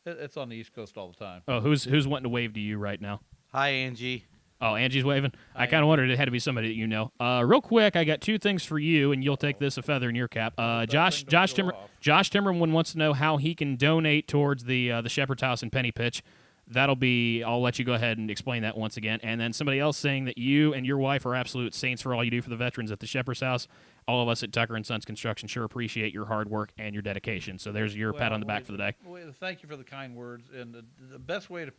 S4: It's on the East Coast all the time.
S1: Oh, who's wanting to wave to you right now?
S2: Hi, Angie.
S1: Oh, Angie's waving. I
S4: Hi,
S1: kind of wondered it had to be somebody that you know. Real quick, I got 2 things for you, and you'll take this a feather in your cap. Josh
S4: thing don't go off.
S1: Timmerman wants to know how he can donate towards the Shepherd's House in Penny Pitch. I'll let you go ahead and explain that once again. And then somebody else saying that you and your wife are absolute saints for all you do for the veterans at the Shepherd's House. All of us at Tucker & Sons Construction sure appreciate your hard work and your dedication. So there's your pat on the back for the day.
S4: Well, thank you for the kind words. And the best way to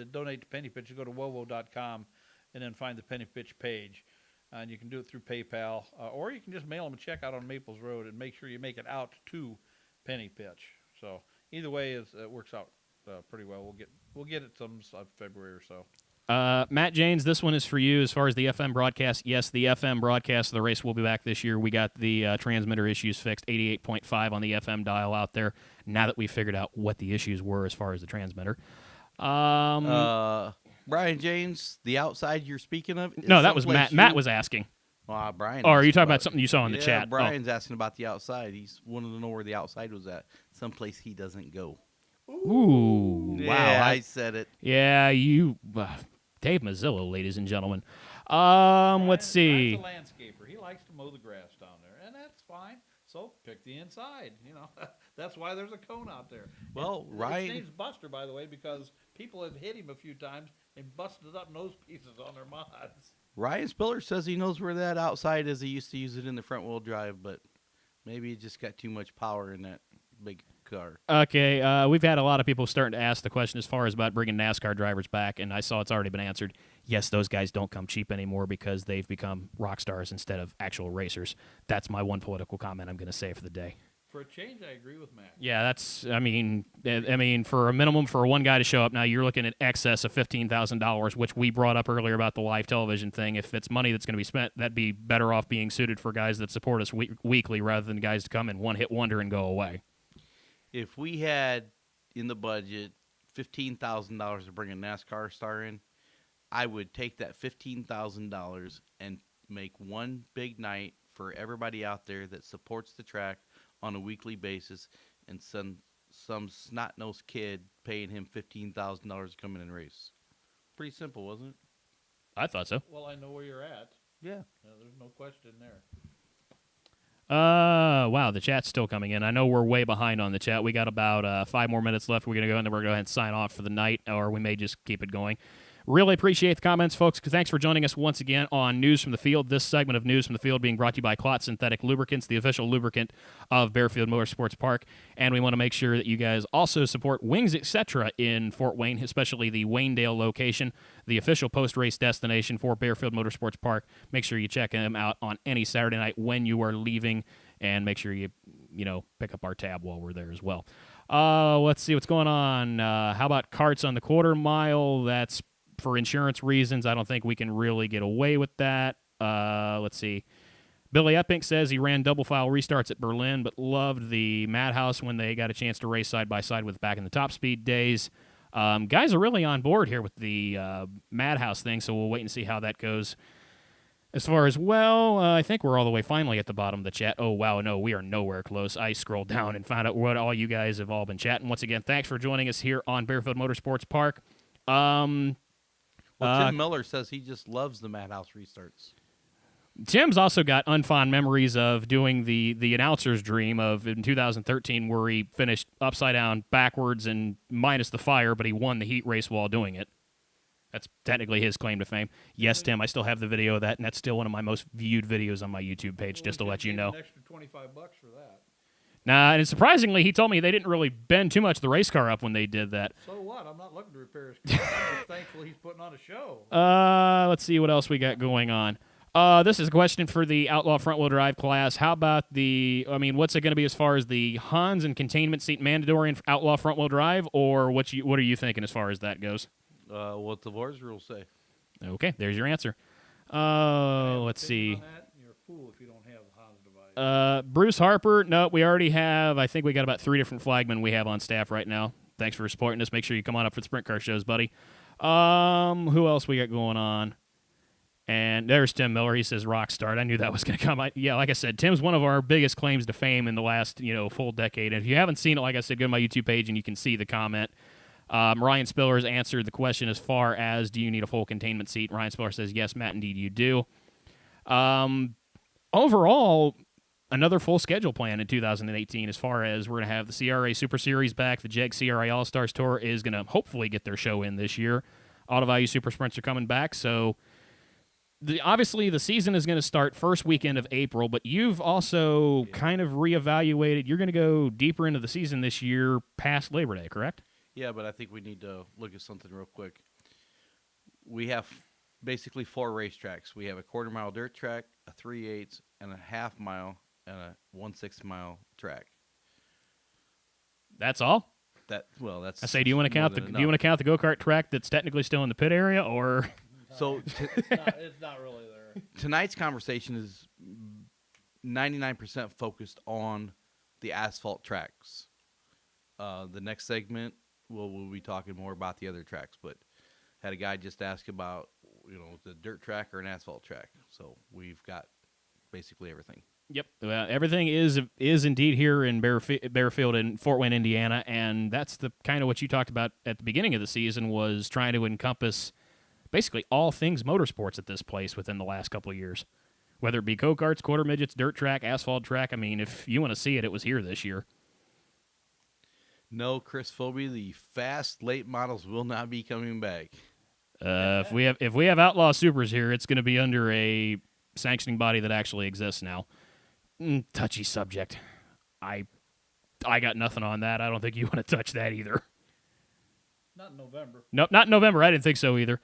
S4: donate to Penny Pitch is go to wowo.com and then find the Penny Pitch page. And you can do it through PayPal, or you can just mail them a check out on Maples Road and make sure you make it out to Penny Pitch. So either way, it works out pretty well. We'll get it some February or so.
S1: Matt Janes, this one is for you as far as the FM broadcast. Yes, the FM broadcast of the race will be back this year. We got the transmitter issues fixed, 88.5 on the FM dial out there, now that we figured out what the issues were as far as the transmitter.
S2: Brian James, the outside you're speaking of?
S1: No, that was Matt. Matt was asking.
S2: Brian.
S1: Or are you
S2: asked
S1: talking about something you saw in the chat? Oh.
S2: Brian's asking about the outside. He's wanted to know where the outside was at. Someplace he doesn't go.
S1: Ooh,
S2: Yeah,
S1: wow.
S2: I said it.
S1: Yeah, you... Dave Mazzillo, ladies and gentlemen. Let's see.
S4: Brian's a landscaper. He likes to mow the grass down there, and that's fine. So pick the inside. That's why there's a cone out there.
S2: Well,
S4: His
S2: Ryan...
S4: name's Buster, by the way, because people have hit him a few times and busted up nose pieces on their mods.
S2: Ryan Spiller says he knows where that outside is. He used to use it in the front wheel drive, but maybe it just got too much power in that big car.
S1: Okay, we've had a lot of people starting to ask the question as far as about bringing NASCAR drivers back, and I saw it's already been answered. Yes, those guys don't come cheap anymore because they've become rock stars instead of actual racers. That's my one political comment I'm going to say for the day.
S4: For a change, I agree with Matt.
S1: Yeah, that's. I mean, for a minimum for one guy to show up now, you're looking at excess of $15,000, which we brought up earlier about the live television thing. If it's money that's going to be spent, that'd be better off being suited for guys that support us weekly rather than guys to come in one hit wonder and go away.
S2: If we had in the budget $15,000 to bring a NASCAR star in, I would take that $15,000 and make one big night for everybody out there that supports the track on a weekly basis and send some snot-nosed kid paying him $15,000 to come in and race. Pretty simple, wasn't it?
S1: I thought so.
S3: Well, I know where you're at.
S2: Yeah.
S3: There's no question there.
S1: Wow, the chat's still coming in. I know we're way behind on the chat. We got about 5 more minutes left. We're going to go and then we're going to go ahead and sign off for the night, or we may just keep it going. Really appreciate the comments, folks. Thanks for joining us once again on News from the Field. This segment of News from the Field being brought to you by Clot Synthetic Lubricants, the official lubricant of Barefield Motorsports Park. And we want to make sure that you guys also support Wings Etc. in Fort Wayne, especially the Waynedale location, the official post-race destination for Barefield Motorsports Park. Make sure you check them out on any Saturday night when you are leaving, and make sure you pick up our tab while we're there as well. Let's see what's going on. How about carts on the quarter mile? That's for insurance reasons. I don't think we can really get away with that. Let's see. Billy Epping says he ran double file restarts at Berlin, but loved the Madhouse when they got a chance to race side by side with back in the top speed days. Guys are really on board here with the Madhouse thing, so we'll wait and see how that goes. As far as, I think we're all the way finally at the bottom of the chat. Oh, wow, no, we are nowhere close. I scrolled down and found out what all you guys have all been chatting. Once again, thanks for joining us here on Barefield Motorsports Park.
S2: Tim Miller says he just loves the Madhouse restarts.
S1: Tim's also got unfond memories of doing the announcer's dream of in 2013 where he finished upside down backwards and minus the fire, but he won the heat race while doing it. That's technically his claim to fame. Yes, Tim, I still have the video of that, and that's still one of my most viewed videos on my YouTube page, just to let you know.
S3: An extra $25 for that.
S1: Nah, and surprisingly, he told me they didn't really bend too much the race car up when they did that.
S3: So what? I'm not looking to repair his car. I'm just thankful he's putting on a show.
S1: Let's see what else we got going on. This is a question for the Outlaw front-wheel drive class. How about what's it going to be as far as the Hans and containment seat mandatory in Outlaw front-wheel drive, or what are you thinking as far as that goes?
S2: What the VAR's rules say.
S1: Okay, there's your answer. Let's see.
S3: You're a fool if you don't have the Hans device.
S1: Bruce Harper. No, we already have. I think we got about 3 different flagmen we have on staff right now. Thanks for supporting us. Make sure you come on up for the sprint car shows, buddy. Who else we got going on? And there's Tim Miller. He says rock start. I knew that was going to come. Yeah, like I said, Tim's one of our biggest claims to fame in the last full decade. And if you haven't seen it, like I said, go to my YouTube page and you can see the comment. Ryan Spiller's answered the question as far as do you need a full containment seat. Ryan Spiller says yes, Matt, indeed you do. Overall, another full schedule plan in 2018 as far as we're going to have the CRA Super Series back. The JEG CRA All-Stars Tour is going to hopefully get their show in this year. Auto Value Super Sprints are coming back, so obviously the season is going to start first weekend of April, but you've also kind of reevaluated. You're going to go deeper into the season this year past Labor Day, correct?
S2: Yeah, but I think we need to look at something real quick. We have basically 4 racetracks. We have a quarter-mile dirt track, a 3/8, and a half-mile, and a 1/6 mile track.
S1: That's all?
S2: That's.
S1: I say, do you want to count the go-kart track that's technically still in the pit area, or?
S2: So
S3: it's not really there.
S2: Tonight's conversation is 99% focused on the asphalt tracks. The next segment, we'll be talking more about the other tracks, but had a guy just ask about the dirt track or an asphalt track. So we've got basically everything.
S1: Yep, everything is indeed here in Barefield and Fort Wayne, Indiana, and that's the kind of what you talked about at the beginning of the season was trying to encompass basically all things motorsports at this place within the last couple of years, whether it be go-karts, quarter midgets, dirt track, asphalt track. I mean, if you want to see it, it was here this year.
S2: No, Chris Phobie, the fast late models will not be coming back.
S1: If we have Outlaw Supers here, it's going to be under a sanctioning body that actually exists now. Touchy subject. I got nothing on that. I don't think you want to touch that either.
S3: Not in November.
S1: Nope, not in November. I didn't think so either.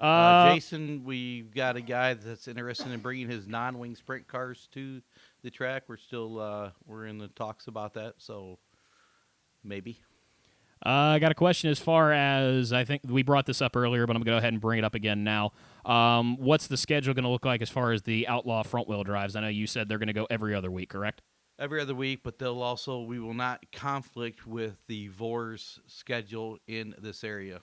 S2: Jason, we've got a guy that's interested in bringing his non-wing sprint cars to the track. We're still we're in the talks about that, so maybe.
S1: I got a question as far as, I think we brought this up earlier, but I'm going to go ahead and bring it up again now. What's the schedule going to look like as far as the Outlaw front-wheel drives? I know you said they're going to go every other week, correct?
S2: Every other week, but we will not conflict with the VOR's schedule in this area.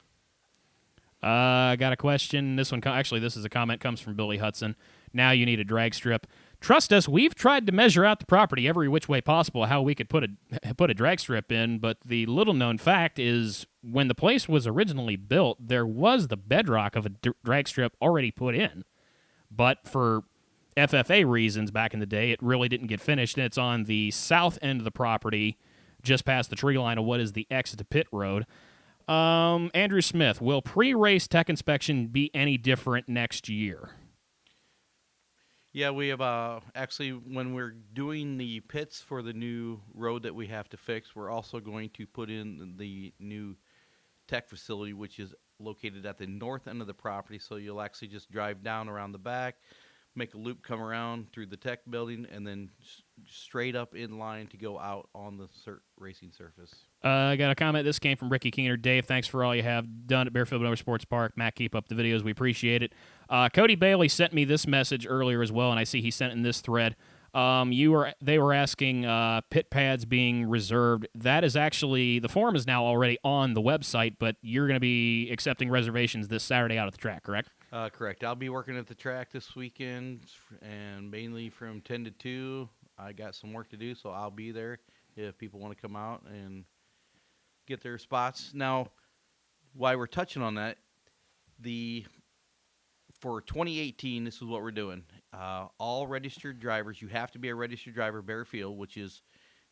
S1: I got a question. This is a comment, comes from Billy Hudson. Now you need a drag strip. Trust us, we've tried to measure out the property every which way possible how we could put a drag strip in, but the little-known fact is when the place was originally built, there was the bedrock of a drag strip already put in. But for FFA reasons back in the day, it really didn't get finished, and it's on the south end of the property, just past the tree line of what is the exit to pit road. Andrew Smith, will pre-race tech inspection be any different next year?
S2: Yeah, we have actually, when we're doing the pits for the new road that we have to fix, we're also going to put in the new tech facility, which is located at the north end of the property. So you'll actually just drive down around the back, make a loop, come around through the tech building, and then straight up in line to go out on the racing surface.
S1: I got a comment. This came from Ricky Keener. Dave, thanks for all you have done at Barefield Motorsports Park. Matt, keep up the videos. We appreciate it. Cody Bailey sent me this message earlier as well, and I see he sent in this thread. They were asking pit pads being reserved. That is actually, the form is now already on the website, but you're going to be accepting reservations this Saturday out at the track, correct?
S2: Correct. I'll be working at the track this weekend, and mainly from 10 to 2. I got some work to do, so I'll be there if people want to come out and get their spots. Now, while we're touching on that, for 2018, this is what we're doing. All registered drivers, you have to be a registered driver, Barefield, which is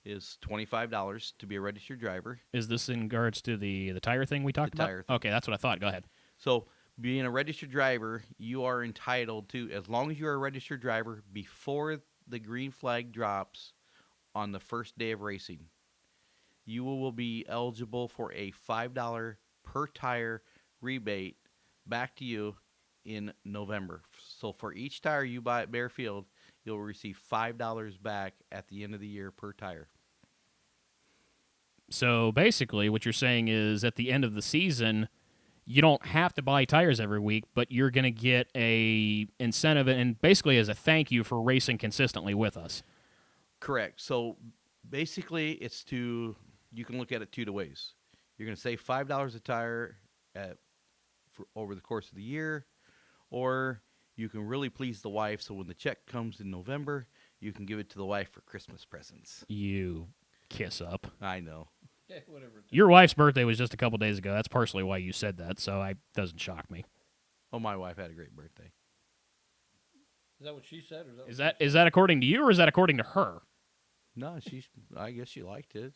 S2: $25 to be a registered driver.
S1: Is this in regards to the tire thing we talked about?
S2: Tire thing.
S1: Okay, that's what I thought. Go ahead.
S2: So, being a registered driver, you are entitled to, as long as you're a registered driver, before the green flag drops on the first day of racing, you will be eligible for a $5 per tire rebate back to you in November. So for each tire you buy at Barefield, you'll receive $5 back at the end of the year per tire.
S1: So basically what you're saying is at the end of the season, you don't have to buy tires every week, but you're going to get a incentive and basically as a thank you for racing consistently with us.
S2: Correct. So basically you can look at it two ways. You're going to save $5 a tire over the course of the year, or you can really please the wife, so when the check comes in November, you can give it to the wife for Christmas presents.
S1: You kiss up.
S2: I know.
S3: Yeah, whatever.
S1: Your wife's birthday was just a couple days ago. That's partially why you said that, so it doesn't shock me.
S2: Oh, my wife had a great birthday.
S3: Is that what she said? Or
S1: Is that according to you, or is that according to her?
S2: No, I guess she liked it.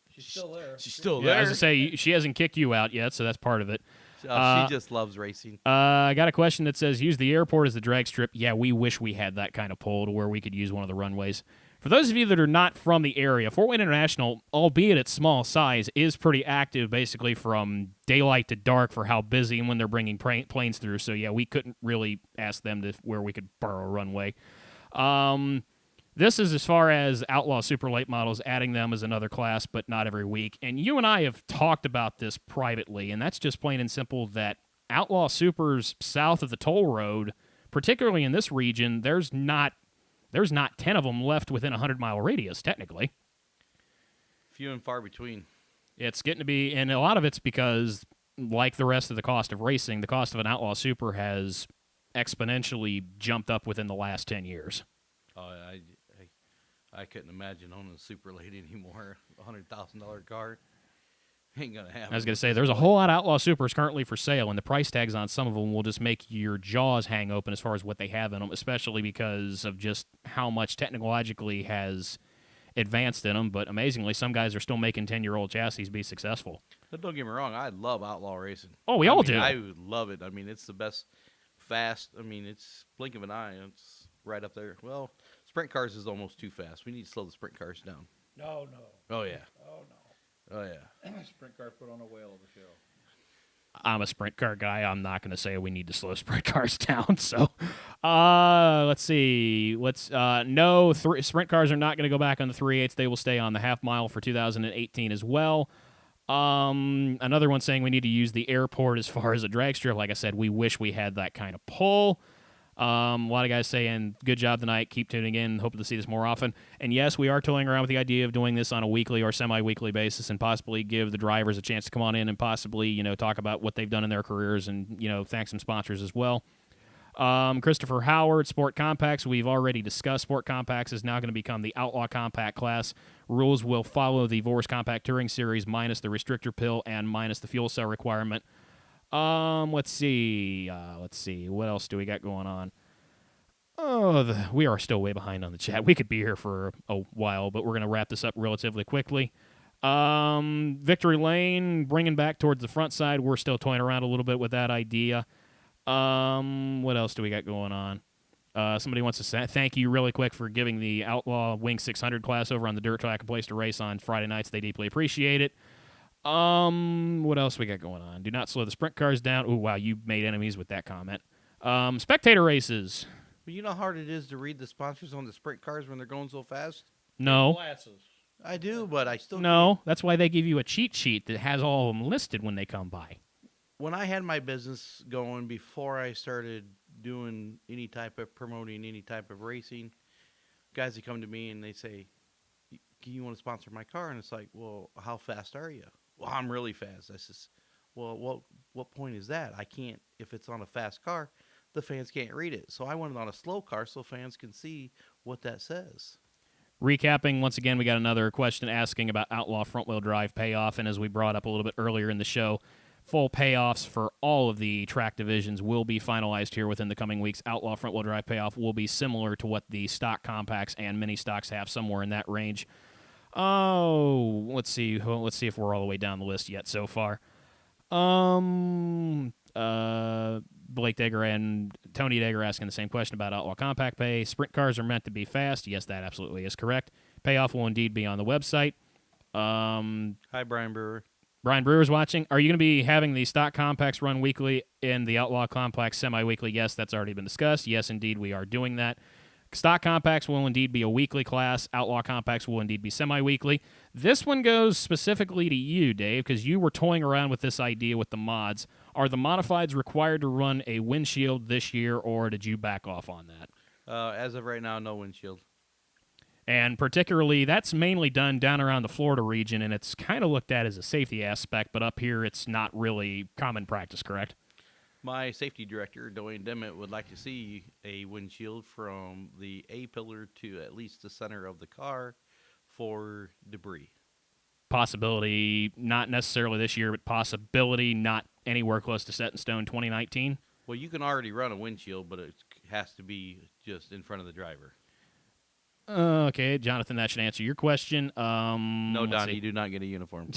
S3: she's still there.
S2: She's still
S1: Yeah,
S2: there.
S1: as I say, she hasn't kicked you out yet, so that's part of it.
S2: She just loves racing.
S1: I got a question that says, use the airport as the drag strip. Yeah, we wish we had that kind of pole to where we could use one of the runways. For those of you that are not from the area, Fort Wayne International, albeit its small size, is pretty active basically from daylight to dark for how busy and when they're bringing planes through. So, yeah, we couldn't really ask them to where we could borrow a runway. This is as far as Outlaw Super Late Models, adding them as another class, but not every week. And you and I have talked about this privately, and that's just plain and simple that Outlaw Supers south of the toll road, particularly in this region, there's not 10 of them left within a 100-mile radius, technically.
S2: Few and far between.
S1: It's getting to be, and a lot of it's because, like the rest of the cost of racing, the cost of an Outlaw Super has exponentially jumped up within the last 10 years.
S2: Oh, I couldn't imagine owning a Super Late anymore. $100,000 car. Ain't going to happen.
S1: I was going to say, there's a whole lot of Outlaw Supers currently for sale, and the price tags on some of them will just make your jaws hang open as far as what they have in them, especially because of just how much technologically has advanced in them. But amazingly, some guys are still making 10-year-old chassis be successful.
S2: But don't get me wrong, I love outlaw racing.
S1: Oh, we all do.
S2: I love it. I mean, it's the best fast. I mean, it's blink of an eye. It's right up there. Well, sprint cars is almost too fast. We need to slow the sprint cars down.
S3: No.
S2: Oh, yeah.
S3: Oh, no.
S2: Oh, yeah.
S3: Sprint car put on a whale of a show.
S1: I'm a sprint car guy. I'm not going to say we need to slow sprint cars down. So, let's see. Sprint cars are not going to go back on the 3/8. They will stay on the half mile for 2018 as well. Another one saying we need to use the airport as far as a drag strip. Like I said, we wish we had that kind of pull. A lot of guys saying, good job tonight, keep tuning in, hoping to see this more often. And yes, we are toying around with the idea of doing this on a weekly or semi-weekly basis and possibly give the drivers a chance to come on in and possibly, talk about what they've done in their careers and, thank some sponsors as well. Christopher Howard, Sport Compacts. We've already discussed Sport Compacts is now going to become the Outlaw Compact class. Rules will follow the Vor's Compact Touring Series minus the restrictor pill and minus the fuel cell requirement. Let's see. What else do we got going on? We are still way behind on the chat. We could be here for a while, but we're going to wrap this up relatively quickly. Victory Lane, bringing back towards the front side. We're still toying around a little bit with that idea. What else do we got going on? Somebody wants to thank you really quick for giving the Outlaw Wing 600 class over on the dirt track a place to race on Friday nights. They deeply appreciate it. What else we got going on? Do not slow the sprint cars down. Oh, wow, you made enemies with that comment. Spectator races.
S2: But you know how hard it is to read the sponsors on the sprint cars when they're going so fast?
S1: No.
S3: Glasses.
S2: I do, but I still
S1: No, that's why they give you a cheat sheet that has all of them listed when they come by.
S2: When I had my business going before I started doing any type of promoting, any type of racing, guys that come to me and they say, you want to sponsor my car? And it's like, well, how fast are you? Well, I'm really fast. I says, well, what point is that? I can't, if it's on a fast car, the fans can't read it. So I went on a slow car so fans can see what that says.
S1: Recapping, once again, we got another question asking about Outlaw front-wheel drive payoff, and as we brought up a little bit earlier in the show, full payoffs for all of the track divisions will be finalized here within the coming weeks. Outlaw front-wheel drive payoff will be similar to what the stock compacts and mini stocks have, somewhere in that range. Oh, let's see. Let's see if we're all the way down the list yet so far. Blake Dagger and Tony Dagger asking the same question about Outlaw Compact Pay. Sprint cars are meant to be fast. Yes, that absolutely is correct. Payoff will indeed be on the website.
S2: Hi, Brian Brewer.
S1: Brian Brewer's watching. Are you going to be having the stock compacts run weekly and the Outlaw Complex semi-weekly? Yes, that's already been discussed. Yes, indeed, we are doing that. Stock compacts will indeed be a weekly class. Outlaw compacts will indeed be semi-weekly. This one goes specifically to you, Dave, because you were toying around with this idea with the mods. Are the modifieds required to run a windshield this year, or did you back off on that?
S2: As of right now, no windshield.
S1: And particularly, that's mainly done down around the Florida region, and it's kind of looked at as a safety aspect, but up here it's not really common practice, correct?
S2: My safety director, Dwayne Demmett, would like to see a windshield from the A-pillar to at least the center of the car for debris.
S1: Possibility, not necessarily this year, but possibility not anywhere close to set in stone 2019?
S2: Well, you can already run a windshield, but it has to be just in front of the driver.
S1: Okay, Jonathan, that should answer your question.
S2: No, Donnie, you do not get a uniform.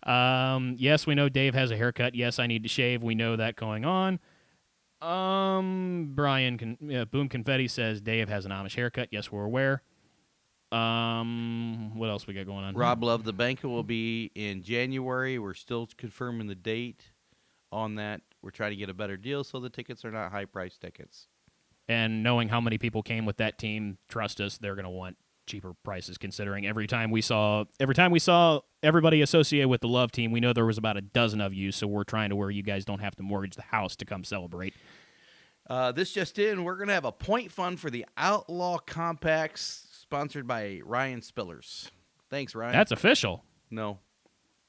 S1: Yes, we know Dave has a haircut. Yes, I need to shave. We know that going on. Boom Confetti says Dave has an Amish haircut. Yes, we're aware. What else we got going on?
S2: Rob Love, the banquet will be in January. We're still confirming the date on that. We're trying to get a better deal so the tickets are not high-priced tickets.
S1: And knowing how many people came with that team, trust us, they're going to want cheaper prices, considering every time we saw everybody associated with the Love team, we know there was about a dozen of you, so we're trying to where you guys don't have to mortgage the house to come celebrate.
S2: This just in, we're going to have a point fund for the Outlaw Compacts sponsored by Ryan Spillers. Thanks, Ryan.
S1: That's official.
S2: No.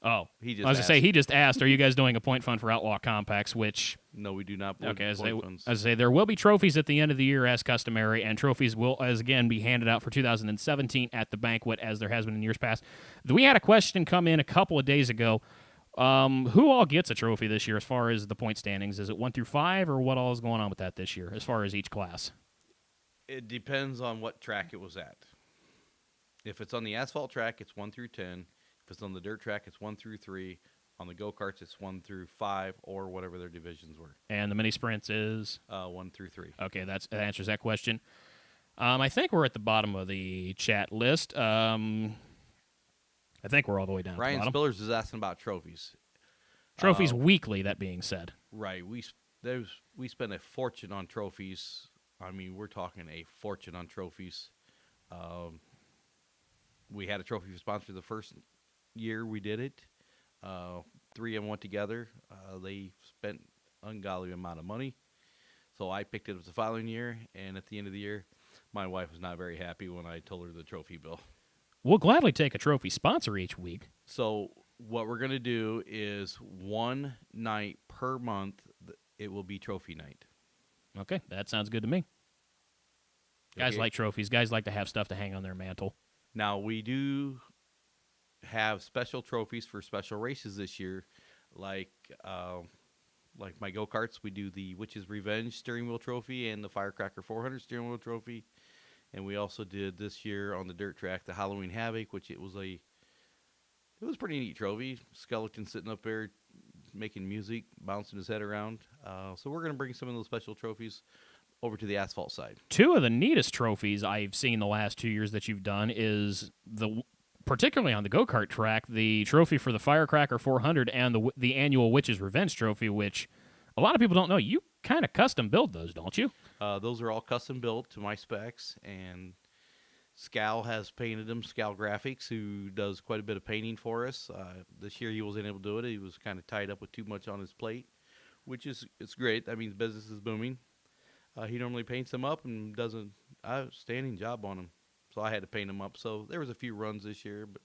S1: Oh,
S2: He just
S1: I was
S2: asked.
S1: to say he just asked, "Are you guys doing a point fund for Outlaw Compacts?" Which
S2: No, we do not.
S1: okay, as
S2: point funds.
S1: I say, there will be trophies at the end of the year as customary, and trophies will, as again, be handed out for 2017 at the banquet, as there has been in years past. We had a question come in a couple of days ago. Who all gets a trophy this year as far as the point standings? Is it 1 through 5, or what all is going on with that this year as far as each class?
S2: It depends on what track it was at. If it's on the asphalt track, it's 1 through 10. If it's on the dirt track, it's 1 through 3. On the go-karts, it's 1 through 5, or whatever their divisions were.
S1: And the mini sprints is
S2: 1 through 3.
S1: okay. That answers that question. I think we're at the bottom of the chat list. I think we're all the way down
S2: Ryan
S1: at the bottom.
S2: Spillers is asking about trophies.
S1: Trophies weekly, that being said.
S2: Right. We spend a fortune on trophies. I mean, we're talking a fortune on trophies. We had a trophy sponsor the first year we did it. 3 of them went together. They spent ungodly amount of money. So I picked it up the following year, and at the end of the year, my wife was not very happy when I told her the trophy bill.
S1: We'll gladly take a trophy sponsor each week.
S2: So what we're going to do is one night per month, it will be trophy night.
S1: Okay, that sounds good to me. Guys
S2: Okay.
S1: like trophies. Guys like to have stuff to hang on their mantle.
S2: Now, we do have special trophies for special races this year, like like my go-karts. We do the Witch's Revenge steering wheel trophy and the Firecracker 400 steering wheel trophy. And we also did this year on the dirt track the Halloween Havoc, which it was a pretty neat trophy. Skeleton sitting up there making music, bouncing his head around. So we're going to bring some of those special trophies over to the asphalt side.
S1: Two of the neatest trophies I've seen the last 2 years that you've done is particularly on the go-kart track, the trophy for the Firecracker 400 and the annual Witch's Revenge trophy, which a lot of people don't know. You kind of custom build those, don't you?
S2: Those are all custom built to my specs, and Scal has painted them. Scal Graphics, who does quite a bit of painting for us. This year he wasn't able to do it. He was kind of tied up with too much on his plate, which is it's great. That means business is booming. He normally paints them up and does an outstanding job on them. So I had to paint them up. So there was a few runs this year, but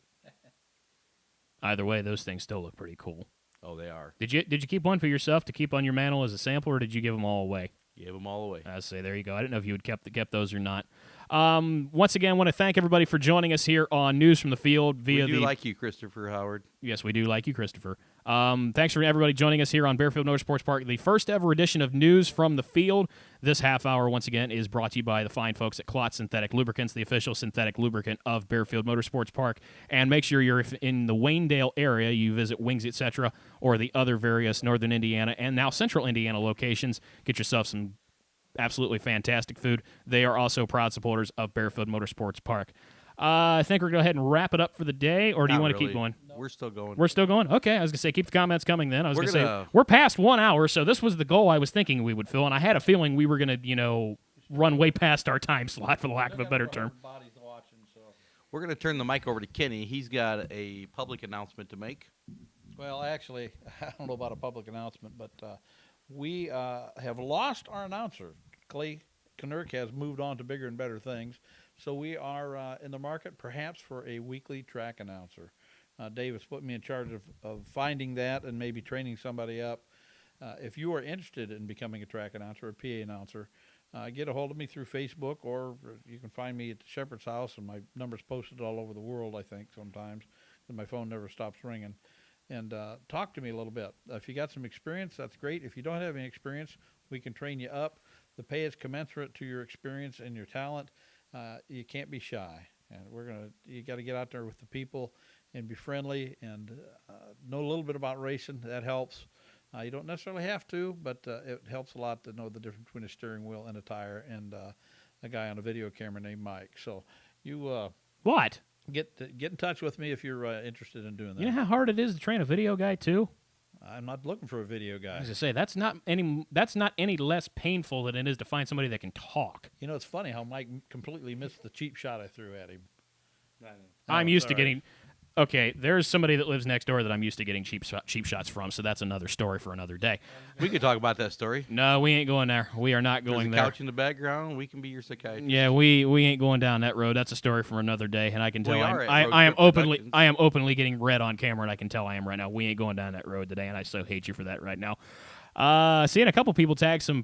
S1: Either way, those things still look pretty cool.
S2: oh, they are.
S1: Did you keep one for yourself to keep on your mantle as a sample, or did you give them all away?
S2: Give them all away.
S1: I say, there you go. I didn't know if you had kept those or not. Once again, I want to thank everybody for joining us here on News from the Field via
S2: We do
S1: the.
S2: like you, Christopher Howard.
S1: Yes, we do like you, Christopher. Thanks for everybody joining us here on Barefield Motorsports Park, the first ever edition of News from the Field. This half hour, once again, is brought to you by the fine folks at Klotz Synthetic Lubricants, the official synthetic lubricant of Barefield Motorsports Park. And make sure you're in the Waynedale area, you visit Wings, etc., or the other various northern Indiana and now central Indiana locations. Get yourself some absolutely fantastic food. They are also proud supporters of Barefield Motorsports Park. I think we're going to go ahead and wrap it up for the day, or do you
S2: Not
S1: want to
S2: really.
S1: keep going?
S2: We're still going.
S1: We're still going? Okay, I was going to say, keep the comments coming then. I was
S2: We're
S1: going to say,
S2: gonna-
S1: we're past 1 hour, so this was the goal I was thinking we would fill, and I had a feeling we were going to, run way past our time slot, for the lack of a better term.
S3: Bodies watching, so.
S2: We're going to turn the mic over to Kenny. He's got a public announcement to make.
S4: Well, actually, I don't know about a public announcement, but we have lost our announcer. Clay Knurk has moved on to bigger and better things. So we are in the market perhaps for a weekly track announcer. Dave has put me in charge of finding that and maybe training somebody up. If you are interested in becoming a track announcer or a PA announcer, get a hold of me through Facebook, or you can find me at the Shepherd's house, and my number's posted all over the world, I think, sometimes, and my phone never stops ringing. And talk to me a little bit. If you got some experience, that's great. If you don't have any experience, we can train you up. The pay is commensurate to your experience and your talent. You can't be shy, and you got to get out there with the people and be friendly and know a little bit about racing. That helps. You don't necessarily have to, but it helps a lot to know the difference between a steering wheel and a tire and a guy on a video camera named Mike. So you
S1: What?
S4: get in touch with me if you're interested in doing that.
S1: You know how hard it is to train a video guy, too?
S4: I'm not looking for a video
S1: I
S4: guy.
S1: was going to say, that's not any less painful than it is to find somebody that can talk.
S4: You know, it's funny how Mike completely missed the cheap shot I threw at him.
S1: I'm
S4: Oh,
S1: used to
S4: sorry.
S1: getting... Okay, there's somebody that lives next door that I'm used to getting cheap shots from, so that's another story for another day.
S2: We could talk about that story.
S1: No, we ain't going there. We are not
S2: There's
S1: going
S2: a
S1: there.
S2: couch in the background. We can be your psychiatrist.
S1: Yeah, we ain't going down that road. That's a story for another day, and I can tell
S2: We are at Road
S1: I am
S2: Trip
S1: openly
S2: Productions.
S1: getting red on camera, and I can tell I am right now. We ain't going down that road today, and I so hate you for that right now. Seeing a couple people tag some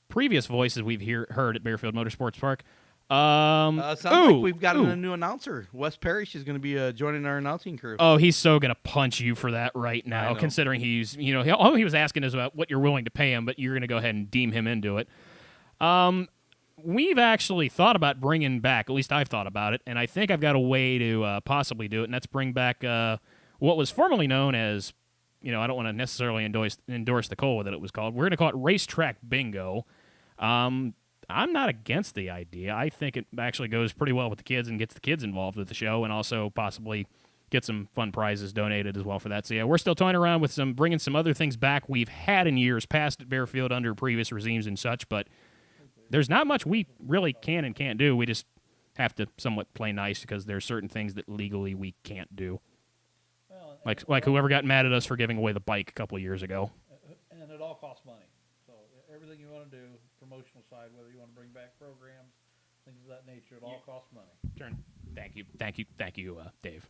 S1: previous voices we've heard at Barefield Motorsports Park.
S2: Sounds like we've got a new announcer. Wes Parrish is going to be joining our announcing crew.
S1: Oh, he's so gonna punch you for that right
S2: I
S1: now,
S2: know.
S1: considering he's all he was asking is about what you're willing to pay him, but you're gonna go ahead and deem him into it. We've actually thought about bringing back, at least I've thought about it, and I think I've got a way to possibly do it, and that's bring back what was formerly known as, I don't want to necessarily endorse the COLA that it was called. We're going to call it Racetrack Bingo. I'm not against the idea. I think it actually goes pretty well with the kids and gets the kids involved with the show, and also possibly get some fun prizes donated as well for that. So, yeah, we're still toying around with bringing some other things back we've had in years past at Barefield under previous regimes and such, but there's not much we really can and can't do. We just have to somewhat play nice because there's certain things that legally we can't do.
S4: Well,
S1: Like whoever got mad at us for giving away the bike a couple of years ago.
S4: and it all costs money. So everything you want to do, promotional side, whether you want to bring back programs, things of that nature, it all costs money.
S1: Thank you, Dave.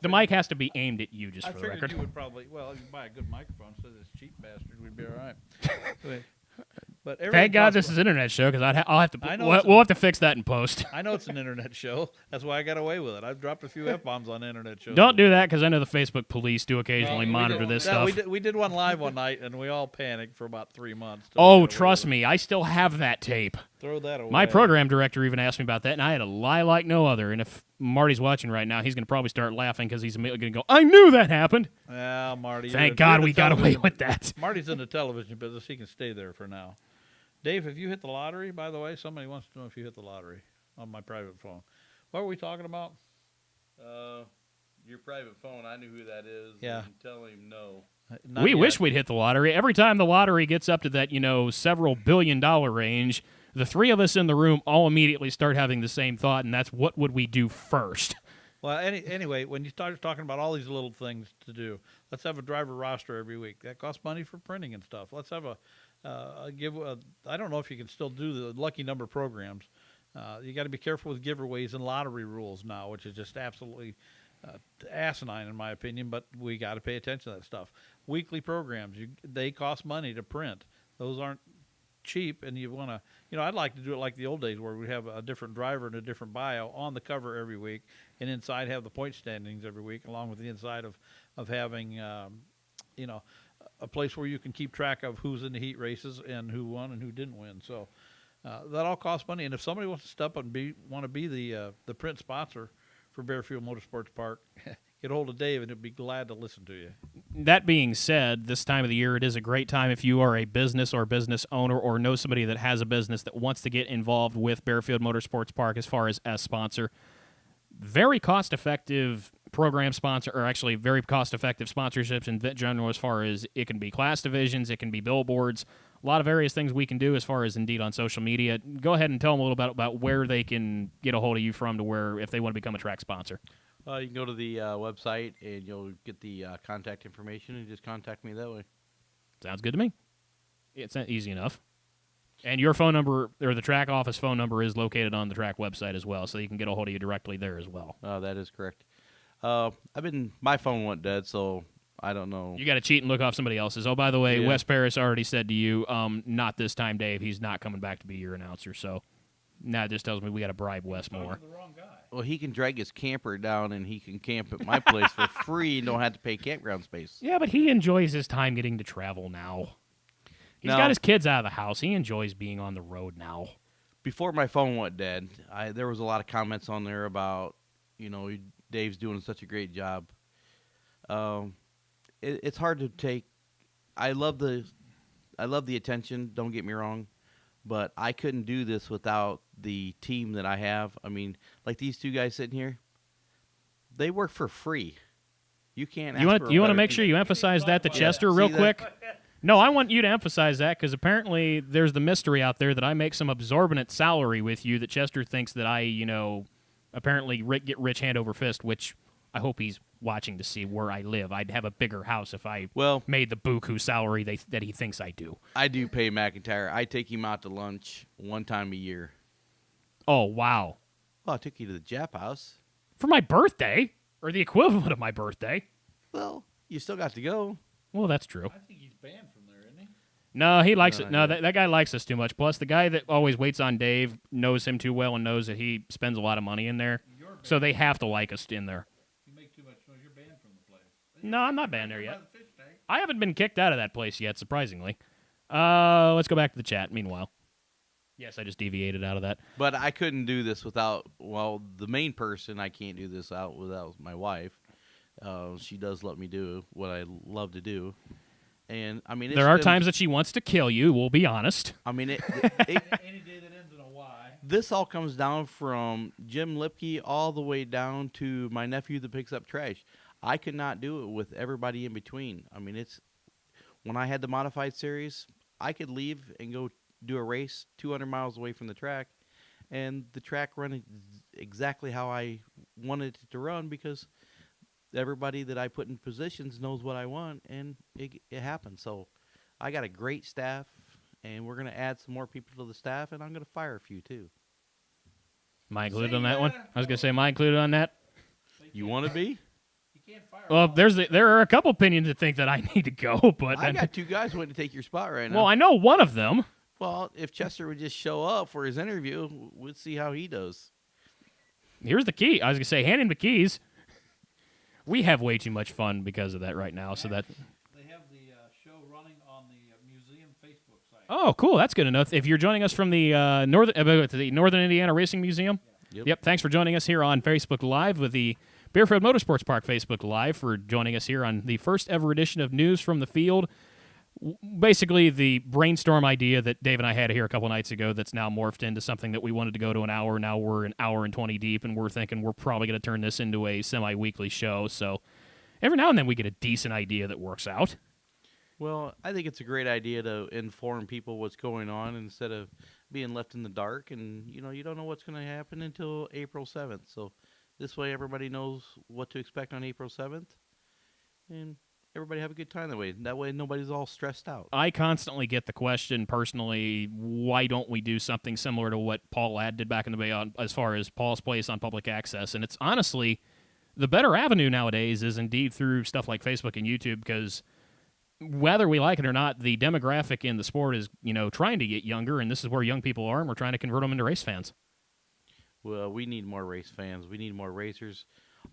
S1: The mic has to be aimed at you, just
S4: I
S1: for the
S4: figured
S1: record.
S4: you would probably. Well, you buy a good microphone instead of this cheap bastard. We'd be all right. But
S1: Thank God this is an internet show, because I'll have to.
S4: I know
S1: We'll have to fix that in post.
S4: I know it's an internet show. That's why I got away with it. I've dropped a few F-bombs on internet shows.
S1: Don't do that, because I know the Facebook police do occasionally
S3: we
S1: monitor
S3: don't-
S1: this
S4: No,
S1: stuff.
S4: we did one live one night, and we all panicked for about 3 months.
S1: Oh, trust me, I still have that tape.
S4: Throw that away.
S1: My program director even asked me about that, and I had to lie like no other. And if Marty's watching right now, he's going to probably start laughing because he's immediately going to go, I knew that happened.
S4: Well, Marty.
S1: Thank God we got away with that.
S4: Marty's in the television business. He can stay there for now. Dave, have you hit the lottery, by the way? Somebody wants to know if you hit the lottery on my private phone. What were we talking about?
S2: Your private phone, I knew who that is.
S4: Yeah.
S2: And tell him no.
S4: Not
S1: We
S4: yet.
S1: wish we'd hit the lottery. Every time the lottery gets up to that, several $billion range, the three of us in the room all immediately start having the same thought, and that's what would we do first?
S4: Well, anyway, when you start talking about all these little things to do, let's have a driver roster every week. That costs money for printing and stuff. Let's have I don't know if you can still do the lucky number programs. You got to be careful with giveaways and lottery rules now, which is just absolutely asinine in my opinion. But we got to pay attention to that stuff. Weekly programs, they cost money to print. Those aren't cheap, and you want to, I'd like to do it like the old days where we have a different driver and a different bio on the cover every week, and inside have the point standings every week, along with the inside of having, a place where you can keep track of who's in the heat races and who won and who didn't win. So that all costs money, and if somebody wants to step up and want to be the print sponsor for Barefield Motorsports Park, get a hold of Dave, and he'd be glad to listen to you.
S1: That being said, this time of the year, it is a great time if you are a business or business owner or know somebody that has a business that wants to get involved with Barefield Motorsports Park as far as sponsor. Very cost-effective program sponsor, or actually very cost-effective sponsorships in general, as far as it can be class divisions, it can be billboards, a lot of various things we can do as far as indeed on social media. Go ahead and tell them a little bit about where they can get a hold of you from to where if they want to become a track sponsor.
S2: You can go to the website, and you'll get the contact information, and just contact me that way.
S1: Sounds good to me. It's not easy enough. And your phone number, or the track office phone number, is located on the track website as well, so you can get a hold of you directly there as well.
S2: That is correct. My phone went dead, so I don't know.
S1: You got to cheat and look off somebody else's. Oh, by the way,
S2: Yeah.
S1: Wes Paris already said to you, not this time, Dave. He's not coming back to be your announcer. So now it just tells me we got to bribe Wes more.
S4: The wrong guy.
S2: Well, he can drag his camper down, and he can camp at my place for free and don't have to pay campground space.
S1: Yeah, but he enjoys his time getting to travel now. He's
S2: No.
S1: got his kids out of the house. He enjoys being on the road now.
S2: Before my phone went dead, there was a lot of comments on there about, Dave's doing such a great job. It's hard to take. I love the attention. Don't get me wrong, but I couldn't do this without the team that I have. I mean, like these two guys sitting here, they work for free. You can't.
S1: You want
S2: ask
S1: to
S2: for a better
S1: make
S2: team.
S1: sure you emphasize that to
S4: Yeah.
S1: Chester real
S2: See that?
S1: quick? No, I want you to emphasize that because apparently there's the mystery out there that I make some absorbent salary with you that Chester thinks that I, apparently get rich hand over fist, which I hope he's watching to see where I live. I'd have a bigger house if I made the buku salary that he thinks I do.
S2: I do pay McIntyre. I take him out to lunch one time a year.
S1: Oh, wow.
S2: Well, I took you to the Jap house.
S1: For my birthday, or the equivalent of my birthday.
S2: Well, you still got to go.
S1: Well, that's true.
S3: I think he's banned from there, isn't he?
S1: No, he likes
S2: No,
S1: it. No,
S2: yeah.
S1: that guy likes us too much. Plus, the guy that always waits on Dave knows him too well and knows that he spends a lot of money in there.
S3: You're banned.
S1: So they have to like us in there.
S3: You make too much noise. You're banned from the place.
S1: No, I'm not banned there yet.
S3: By the fish tank.
S1: I haven't been kicked out of that place yet, surprisingly. Let's go back to the chat, meanwhile. Yes, I just deviated out of that.
S2: But I couldn't do this without, the main person I can't do this out without my wife. She does let me do what I love to do. And, I mean,
S1: There are times that she wants to kill you, we'll be honest.
S2: I mean,
S3: Any day that ends in a Y.
S2: this all comes down from Jim Lipke all the way down to my nephew that picks up trash. I could not do it with everybody in between. I mean, when I had the modified series, I could leave and go do a race 200 miles away from the track, and the track run exactly how I wanted it to run because everybody that I put in positions knows what I want, and it happens. So I got a great staff, and we're going to add some more people to the staff, and I'm going to fire a few too.
S1: Am I included on that one? I was going to say, am I included on that?
S2: You want to be?
S1: Well, there are a couple opinions that think that I need to go, but
S2: I got two guys waiting to take your spot right now.
S1: well, I know one of them.
S2: Well, if Chester would just show up for his interview, we'd see how he does.
S1: Here's the key. I was gonna say, hand him the keys. We have way too much fun because of that right now. So that.
S3: They have the show running on the museum Facebook site.
S1: Oh, cool. That's good enough. If you're joining us from the Northern Indiana Racing Museum,
S2: Yep.
S1: Thanks for joining us here on Facebook Live with the Baerfield Motorsports Park Facebook Live for joining us here on the first ever edition of News from the Field. Basically, the brainstorm idea that Dave and I had here a couple nights ago that's now morphed into something that we wanted to go to an hour. Now we're an hour and 20 deep, and we're thinking we're probably going to turn this into a semi-weekly show. So every now and then we get a decent idea that works out.
S2: Well, I think it's a great idea to inform people what's going on instead of being left in the dark. And, you don't know what's going to happen until April 7th. So this way everybody knows what to expect on April 7th. And everybody have a good time that way. That way nobody's all stressed out.
S1: I constantly get the question personally, why don't we do something similar to what Paul Ladd did back in the day as far as Paul's Place on public access? And it's honestly, the better avenue nowadays is indeed through stuff like Facebook and YouTube, because whether we like it or not, the demographic in the sport is, trying to get younger, and this is where young people are, and we're trying to convert them into race fans.
S2: Well, we need more race fans. We need more racers.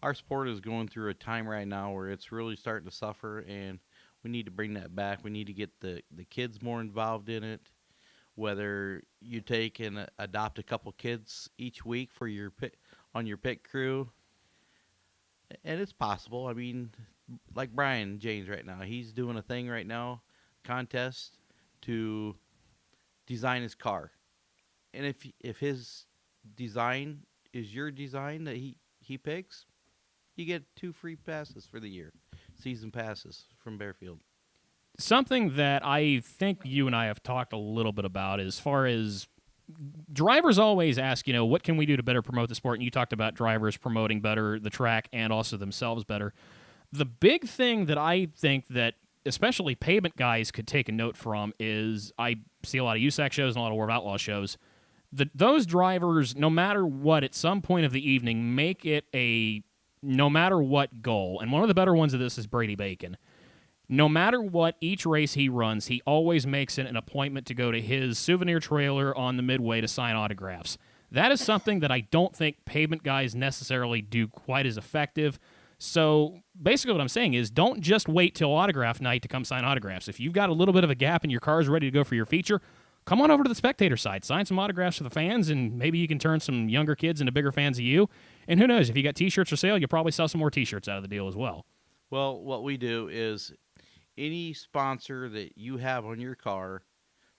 S2: Our sport is going through a time right now where it's really starting to suffer, and we need to bring that back. We need to get the kids more involved in it, whether you take and adopt a couple kids each week for your on your pit crew. And it's possible. I mean, like Brian James right now, he's doing a thing right now, contest to design his car. And if his design is your design that he picks, you get 2 free passes for the year, season passes from Baerfield.
S1: Something that I think you and I have talked a little bit about as far as drivers always ask, what can we do to better promote the sport? And you talked about drivers promoting better the track and also themselves better. The big thing that I think that especially pavement guys could take a note from is I see a lot of USAC shows and a lot of War of Outlaw shows. Those drivers, no matter what, at some point of the evening, make it a no matter what goal. And one of the better ones of this is Brady Bacon. No matter what each race he runs, he always makes it an appointment to go to his souvenir trailer on the midway to sign autographs. That is something that I don't think pavement guys necessarily do quite as effective. So basically what I'm saying is don't just wait till autograph night to come sign autographs. If you've got a little bit of a gap and your car's ready to go for your feature, come on over to the spectator side, sign some autographs for the fans, and maybe you can turn some younger kids into bigger fans of you. And who knows, if you got T-shirts for sale, you'll probably sell some more T-shirts out of the deal as well.
S2: Well, what we do is any sponsor that you have on your car,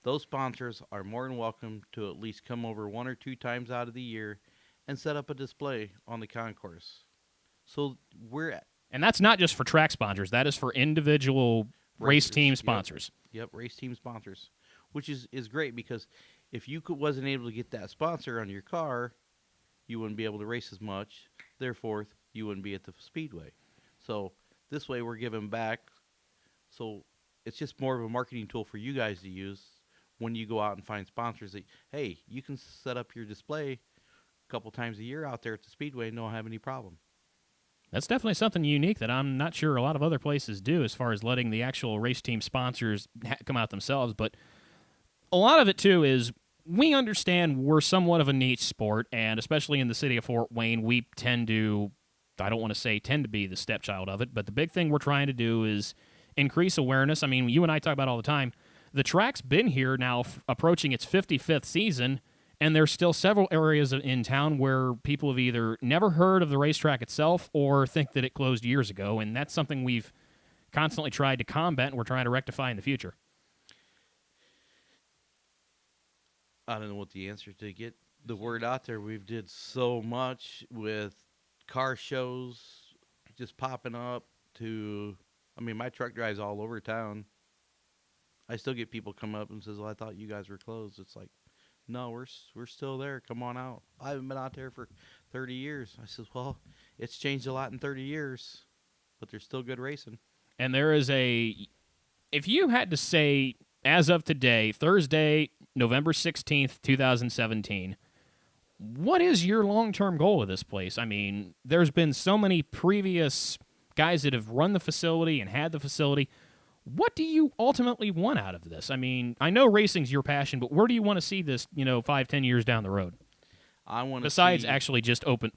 S2: those sponsors are more than welcome to at least come over 1 or 2 times out of the year and set up a display on the concourse. So
S1: and that's not just for track sponsors. That is for individual race
S2: Racers,
S1: team sponsors.
S2: Yep, race team sponsors, which is great because if you wasn't able to get that sponsor on your car, you wouldn't be able to race as much. Therefore, you wouldn't be at the speedway. So this way we're giving back. So it's just more of a marketing tool for you guys to use when you go out and find sponsors that, hey, you can set up your display a couple times a year out there at the speedway and don't have any problem.
S1: That's definitely something unique that I'm not sure a lot of other places do as far as letting the actual race team sponsors come out themselves. But a lot of it, too, is we understand we're somewhat of a niche sport, and especially in the city of Fort Wayne, we tend to, I don't want to say tend to be the stepchild of it, but the big thing we're trying to do is increase awareness. I mean, you and I talk about it all the time. The track's been here now approaching its 55th season, and there's still several areas in town where people have either never heard of the racetrack itself or think that it closed years ago, and that's something we've constantly tried to combat and we're trying to rectify in the future.
S2: I don't know what the answer to get the word out there. We've did so much with car shows just popping up to, I mean, my truck drives all over town. I still get people come up and says, well, I thought you guys were closed. It's like, no, we're still there. Come on out. I haven't been out there for 30 years. I says, well, it's changed a lot in 30 years, but there's still good racing.
S1: And there is if you had to say, as of today, Thursday, November 16th, 2017, what is your long-term goal of this place? I mean, there's been so many previous guys that have run the facility and had the facility. What do you ultimately want out of this? I mean, I know racing's your passion, but where do you want to see this, 5-10 years down the road?
S2: I want to
S1: Besides actually just open,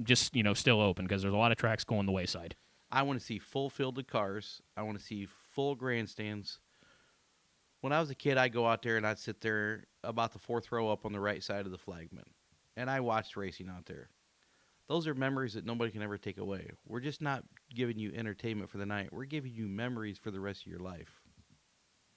S1: still open, because there's a lot of tracks going the wayside.
S2: I want to see full fielded cars. I want to see full grandstands. When I was a kid, I'd go out there and I'd sit there about the fourth row up on the right side of the flagman, and I watched racing out there. Those are memories that nobody can ever take away. We're just not giving you entertainment for the night. We're giving you memories for the rest of your life.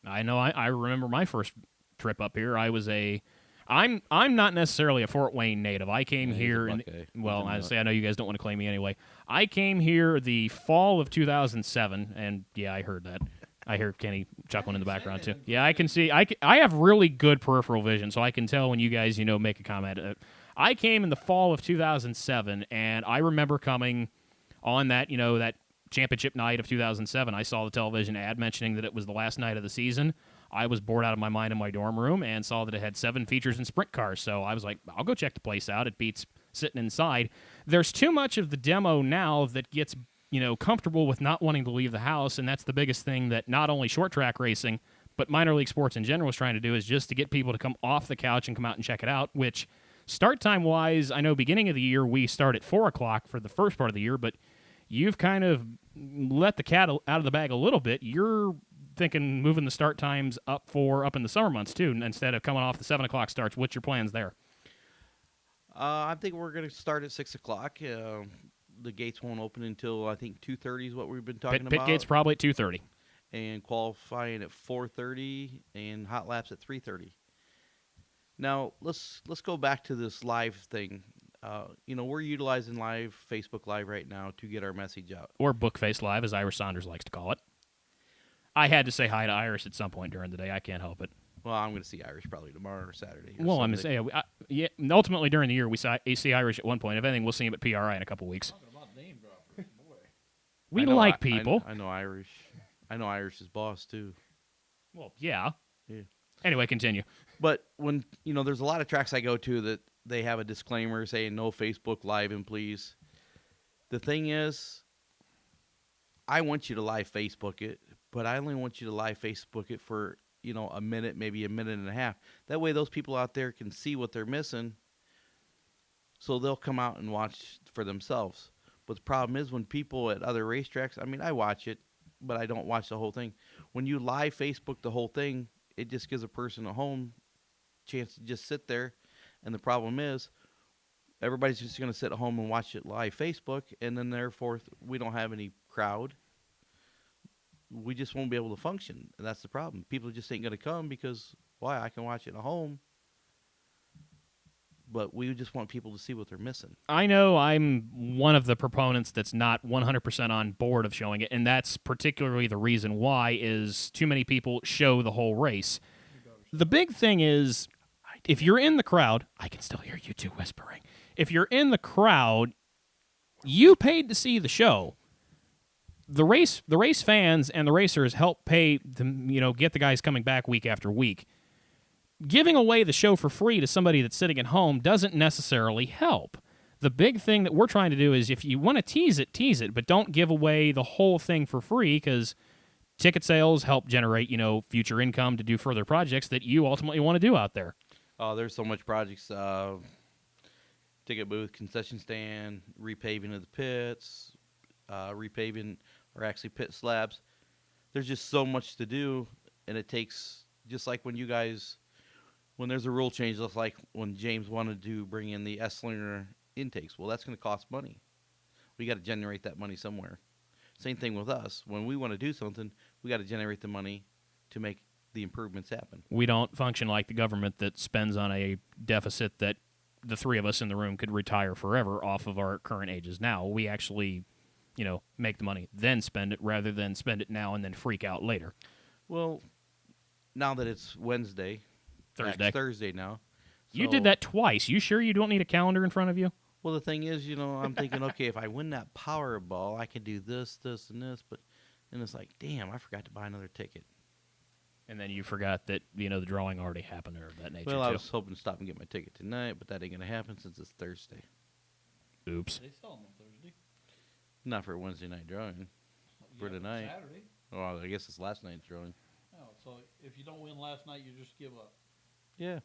S1: I know. I remember my first trip up here. I'm not necessarily a Fort Wayne native. I came here, I know you guys don't want to claim me anyway. I came here the fall of 2007, and yeah, I heard that. I hear Kenny chuckling in the background too. Yeah, I can see. I have really good peripheral vision, so I can tell when you guys, make a comment. I came in the fall of 2007, and I remember coming on that, that championship night of 2007. I saw the television ad mentioning that it was the last night of the season. I was bored out of my mind in my dorm room and saw that it had 7 features and sprint cars. So I was like, I'll go check the place out. It beats sitting inside. There's too much of the demo now that gets, comfortable with not wanting to leave the house. And that's the biggest thing that not only short track racing, but minor league sports in general is trying to do, is just to get people to come off the couch and come out and check it out, which start time wise, I know beginning of the year we start at 4 o'clock for the first part of the year, but you've kind of let the cat out of the bag a little bit. You're thinking moving the start times up in the summer months too, instead of coming off the 7 o'clock starts. What's your plans there?
S2: I think we're going to start at 6 o'clock. The gates won't open until I think 2:30 is what we've been talking about.
S1: Pit gates probably at 2:30.
S2: And qualifying at 4:30 and hot laps at 3:30. Now let's go back to this live thing. We're utilizing live Facebook Live right now to get our message out.
S1: Or Bookface Live, as Irish Saunders likes to call it. I had to say hi to Irish at some point during the day. I can't help it.
S2: Well, I'm going to see Irish probably tomorrow or Saturday.
S1: Well, I'm going to say, ultimately during the year we see Irish at one point. If anything, we'll see him at PRI in a couple weeks.
S3: Talking about name droppers, boy.
S1: We like people.
S2: I know Irish. I know Irish's boss too.
S1: Well, yeah.
S2: Yeah.
S1: Anyway, continue.
S2: But when there's a lot of tracks I go to that they have a disclaimer saying no Facebook Live and please. The thing is, I want you to live Facebook it, but I only want you to live Facebook it for a minute, maybe a minute and a half. That way those people out there can see what they're missing, so they'll come out and watch for themselves. But the problem is when people at other racetracks, I watch it, but I don't watch the whole thing. When you live Facebook the whole thing, it just gives a person at home chance to just sit there. And the problem is everybody's just going to sit at home and watch it live Facebook, and then therefore we don't have any crowd. We just won't be able to function, and that's the problem. People just ain't going to come because, why? I can watch it at home, but we just want people to see what they're missing.
S1: I know I'm one of the proponents that's not 100% on board of showing it, and that's particularly the reason why is too many people show the whole race. The big thing is, if you're in the crowd, I can still hear you two whispering. If you're in the crowd, you paid to see the show. The race fans and the racers help pay to, get the guys coming back week after week. Giving away the show for free to somebody that's sitting at home doesn't necessarily help. The big thing that we're trying to do is if you want to tease it, but don't give away the whole thing for free, because ticket sales help generate, future income to do further projects that you ultimately want to do out there.
S2: Oh, there's so much projects. Ticket booth, concession stand, repaving of the pits, repaving or actually pit slabs. There's just so much to do, and it takes, just like when there's a rule change, just like when James wanted to bring in the S-cylinder intakes. Well, that's going to cost money. We got to generate that money somewhere. Same thing with us. When we want to do something, we got to generate the money to make the improvements happen.
S1: We don't function like the government that spends on a deficit that the three of us in the room could retire forever off of our current ages now. We actually, make the money, then spend it, rather than spend it now and then freak out later.
S2: Well, now that it's Thursday now.
S1: You did that twice. You sure you don't need a calendar in front of you?
S2: Well, the thing is, I'm thinking, okay, if I win that Powerball, I can do this, this, and this. But then it's like, damn, I forgot to buy another ticket.
S1: And then you forgot that, the drawing already happened or of that nature,
S2: Well,
S1: too.
S2: I was hoping to stop and get my ticket tonight, but that ain't going to happen since it's Thursday.
S1: Oops.
S3: They sell them on Thursday.
S2: Not for a Wednesday night drawing. for tonight.
S3: Saturday.
S2: Well, I guess it's last night's drawing.
S3: Oh, so if you don't win last night, you just give up.
S2: Yeah.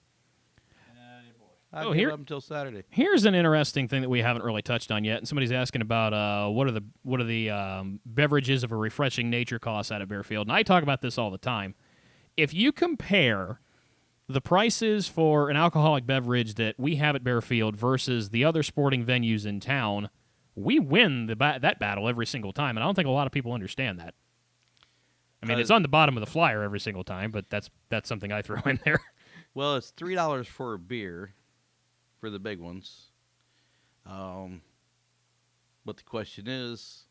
S3: Boy.
S2: I'll
S1: here-
S2: give up until Saturday.
S1: Here's an interesting thing that we haven't really touched on yet, and somebody's asking about what are the beverages of a refreshing nature costs out of Bearfield, and I talk about this all the time. If you compare the prices for an alcoholic beverage that we have at Bearfield versus the other sporting venues in town, we win that battle every single time, and I don't think a lot of people understand that. I mean, it's on the bottom of the flyer every single time, but that's something I throw in there.
S2: Well, it's $3 for a beer for the big ones. But the question is,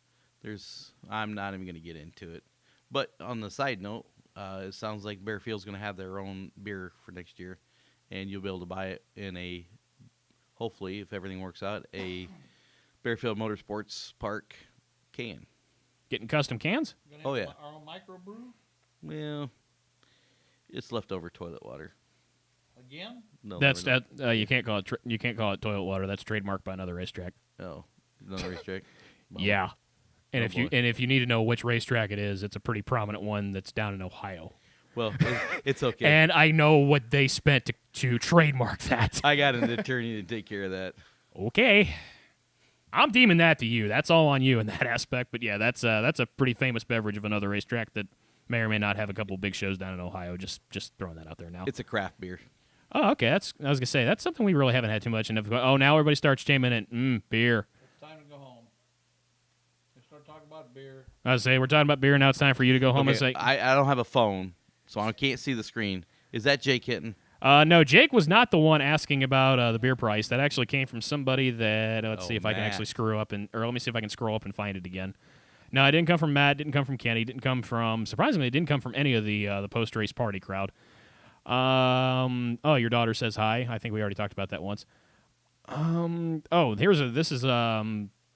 S2: I'm not even going to get into it. But on the side note, it sounds like Bearfield's going to have their own beer for next year, and you'll be able to buy it in hopefully, if everything works out, a Bearfield Motorsports Park can.
S1: Getting custom cans?
S2: Oh, yeah.
S3: Our own microbrew
S2: Well, it's leftover toilet water.
S3: again?
S2: No,
S1: That's
S2: we're not.
S1: that. You can't call it toilet water. That's trademarked by another racetrack.
S2: Oh, another racetrack. Bummer.
S1: Yeah, and
S2: Oh,
S1: if
S2: boy.
S1: you need to know which racetrack it is, it's a pretty prominent one that's down in Ohio.
S2: Well, it's okay.
S1: And I know what they spent to trademark that.
S2: I got an attorney to take care of that.
S1: Okay, I'm deeming that to you. That's all on you in that aspect. But yeah, that's a pretty famous beverage of another racetrack that may or may not have a couple of big shows down in Ohio. Just throwing that out there now.
S2: It's a craft beer.
S1: Oh, okay. I was gonna say that's something we really haven't had too much. And now everybody starts chiming in beer.
S3: It's time to go home. We start talking about beer.
S1: I was say we're talking about beer. Now it's time for you to go home.
S2: Okay,
S1: It's like,
S2: I don't have a phone, so I can't see the screen. Is that Jake Hitton?
S1: no, Jake was not the one asking about the beer price. That actually came from somebody that let's see if I can
S2: Matt.
S1: actually let me see if I can scroll up and find it again. No, it didn't come from Matt. Didn't come from Kenny. Didn't come from surprisingly, it didn't come from any of the post race party crowd. Oh, your daughter says hi. I think we already talked about that once. This is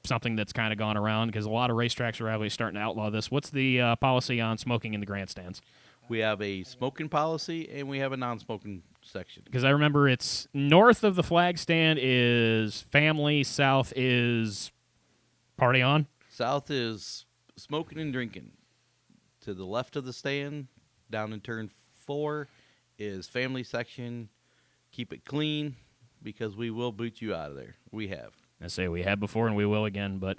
S1: something that's kind of gone around because a lot of racetracks are actually starting to outlaw this. What's the policy on smoking in the grandstands?
S2: We have a smoking policy and we have a non-smoking section.
S1: Because I remember it's north of the flag stand is family, south is party on.
S2: South is smoking and drinking. To the left of the stand, down in turn 4, is family section. Keep it clean because we will boot you out of there. We have.
S1: I say we had before and we will again, but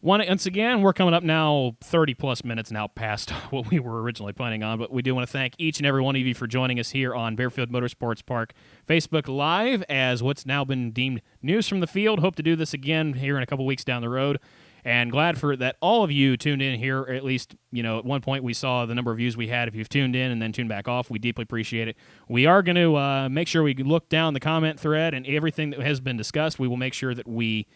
S1: once again, we're coming up now 30-plus minutes now past what we were originally planning on, but we do want to thank each and every one of you for joining us here on Bearfield Motorsports Park Facebook Live as what's now been deemed News from the Field. Hope to do this again here in a couple weeks down the road, and glad for that all of you tuned in here, or at least, at one point we saw the number of views we had. If you've tuned in and then tuned back off, we deeply appreciate it. We are going to make sure we look down the comment thread and everything that has been discussed. We will make sure that we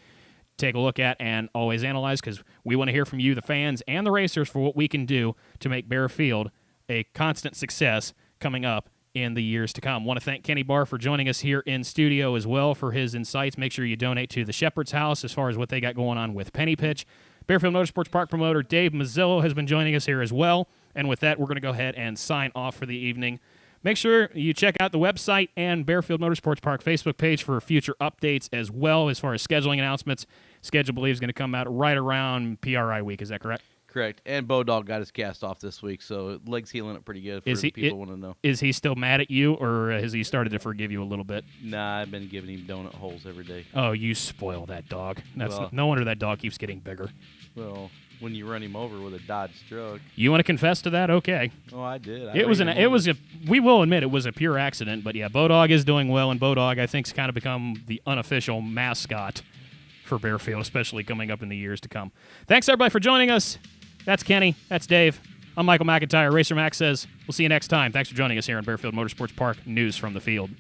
S1: take a look at and always analyze because we want to hear from you, the fans and the racers, for what we can do to make Bearfield a constant success coming up in the years to come. Want to thank Kenny Baer for joining us here in studio as well for his insights. Make sure you donate to the Shepherd's House as far as what they got going on with Penny Pitch. Bearfield Motorsports Park promoter Dave Mazzillo has been joining us here as well. And with that, we're going to go ahead and sign off for the evening. Make sure you check out the website and Bearfield Motorsports Park Facebook page for future updates as well as far as scheduling announcements. Schedule, I believe, is going to come out right around PRI week. Is that correct?
S2: Correct. And Bodog got his cast off this week, so leg's healing up pretty good for people want to know.
S1: Is he still mad at you, or has he started to forgive you a little bit?
S2: Nah, I've been giving him donut holes every day.
S1: Oh, you spoil that dog.
S2: Well-
S1: No wonder that dog keeps getting bigger.
S2: Well, when you run him over with a Dodge truck.
S1: You want to confess to that? Okay.
S2: Oh, I did.
S1: We will admit it was a pure accident, but yeah, Bodog is doing well, and Bodog, I think, has kind of become the unofficial mascot for Bearfield, especially coming up in the years to come. Thanks, everybody, for joining us. That's Kenny. That's Dave. I'm Michael McIntyre. Racer Max says we'll see you next time. Thanks for joining us here on Bearfield Motorsports Park News from the Field.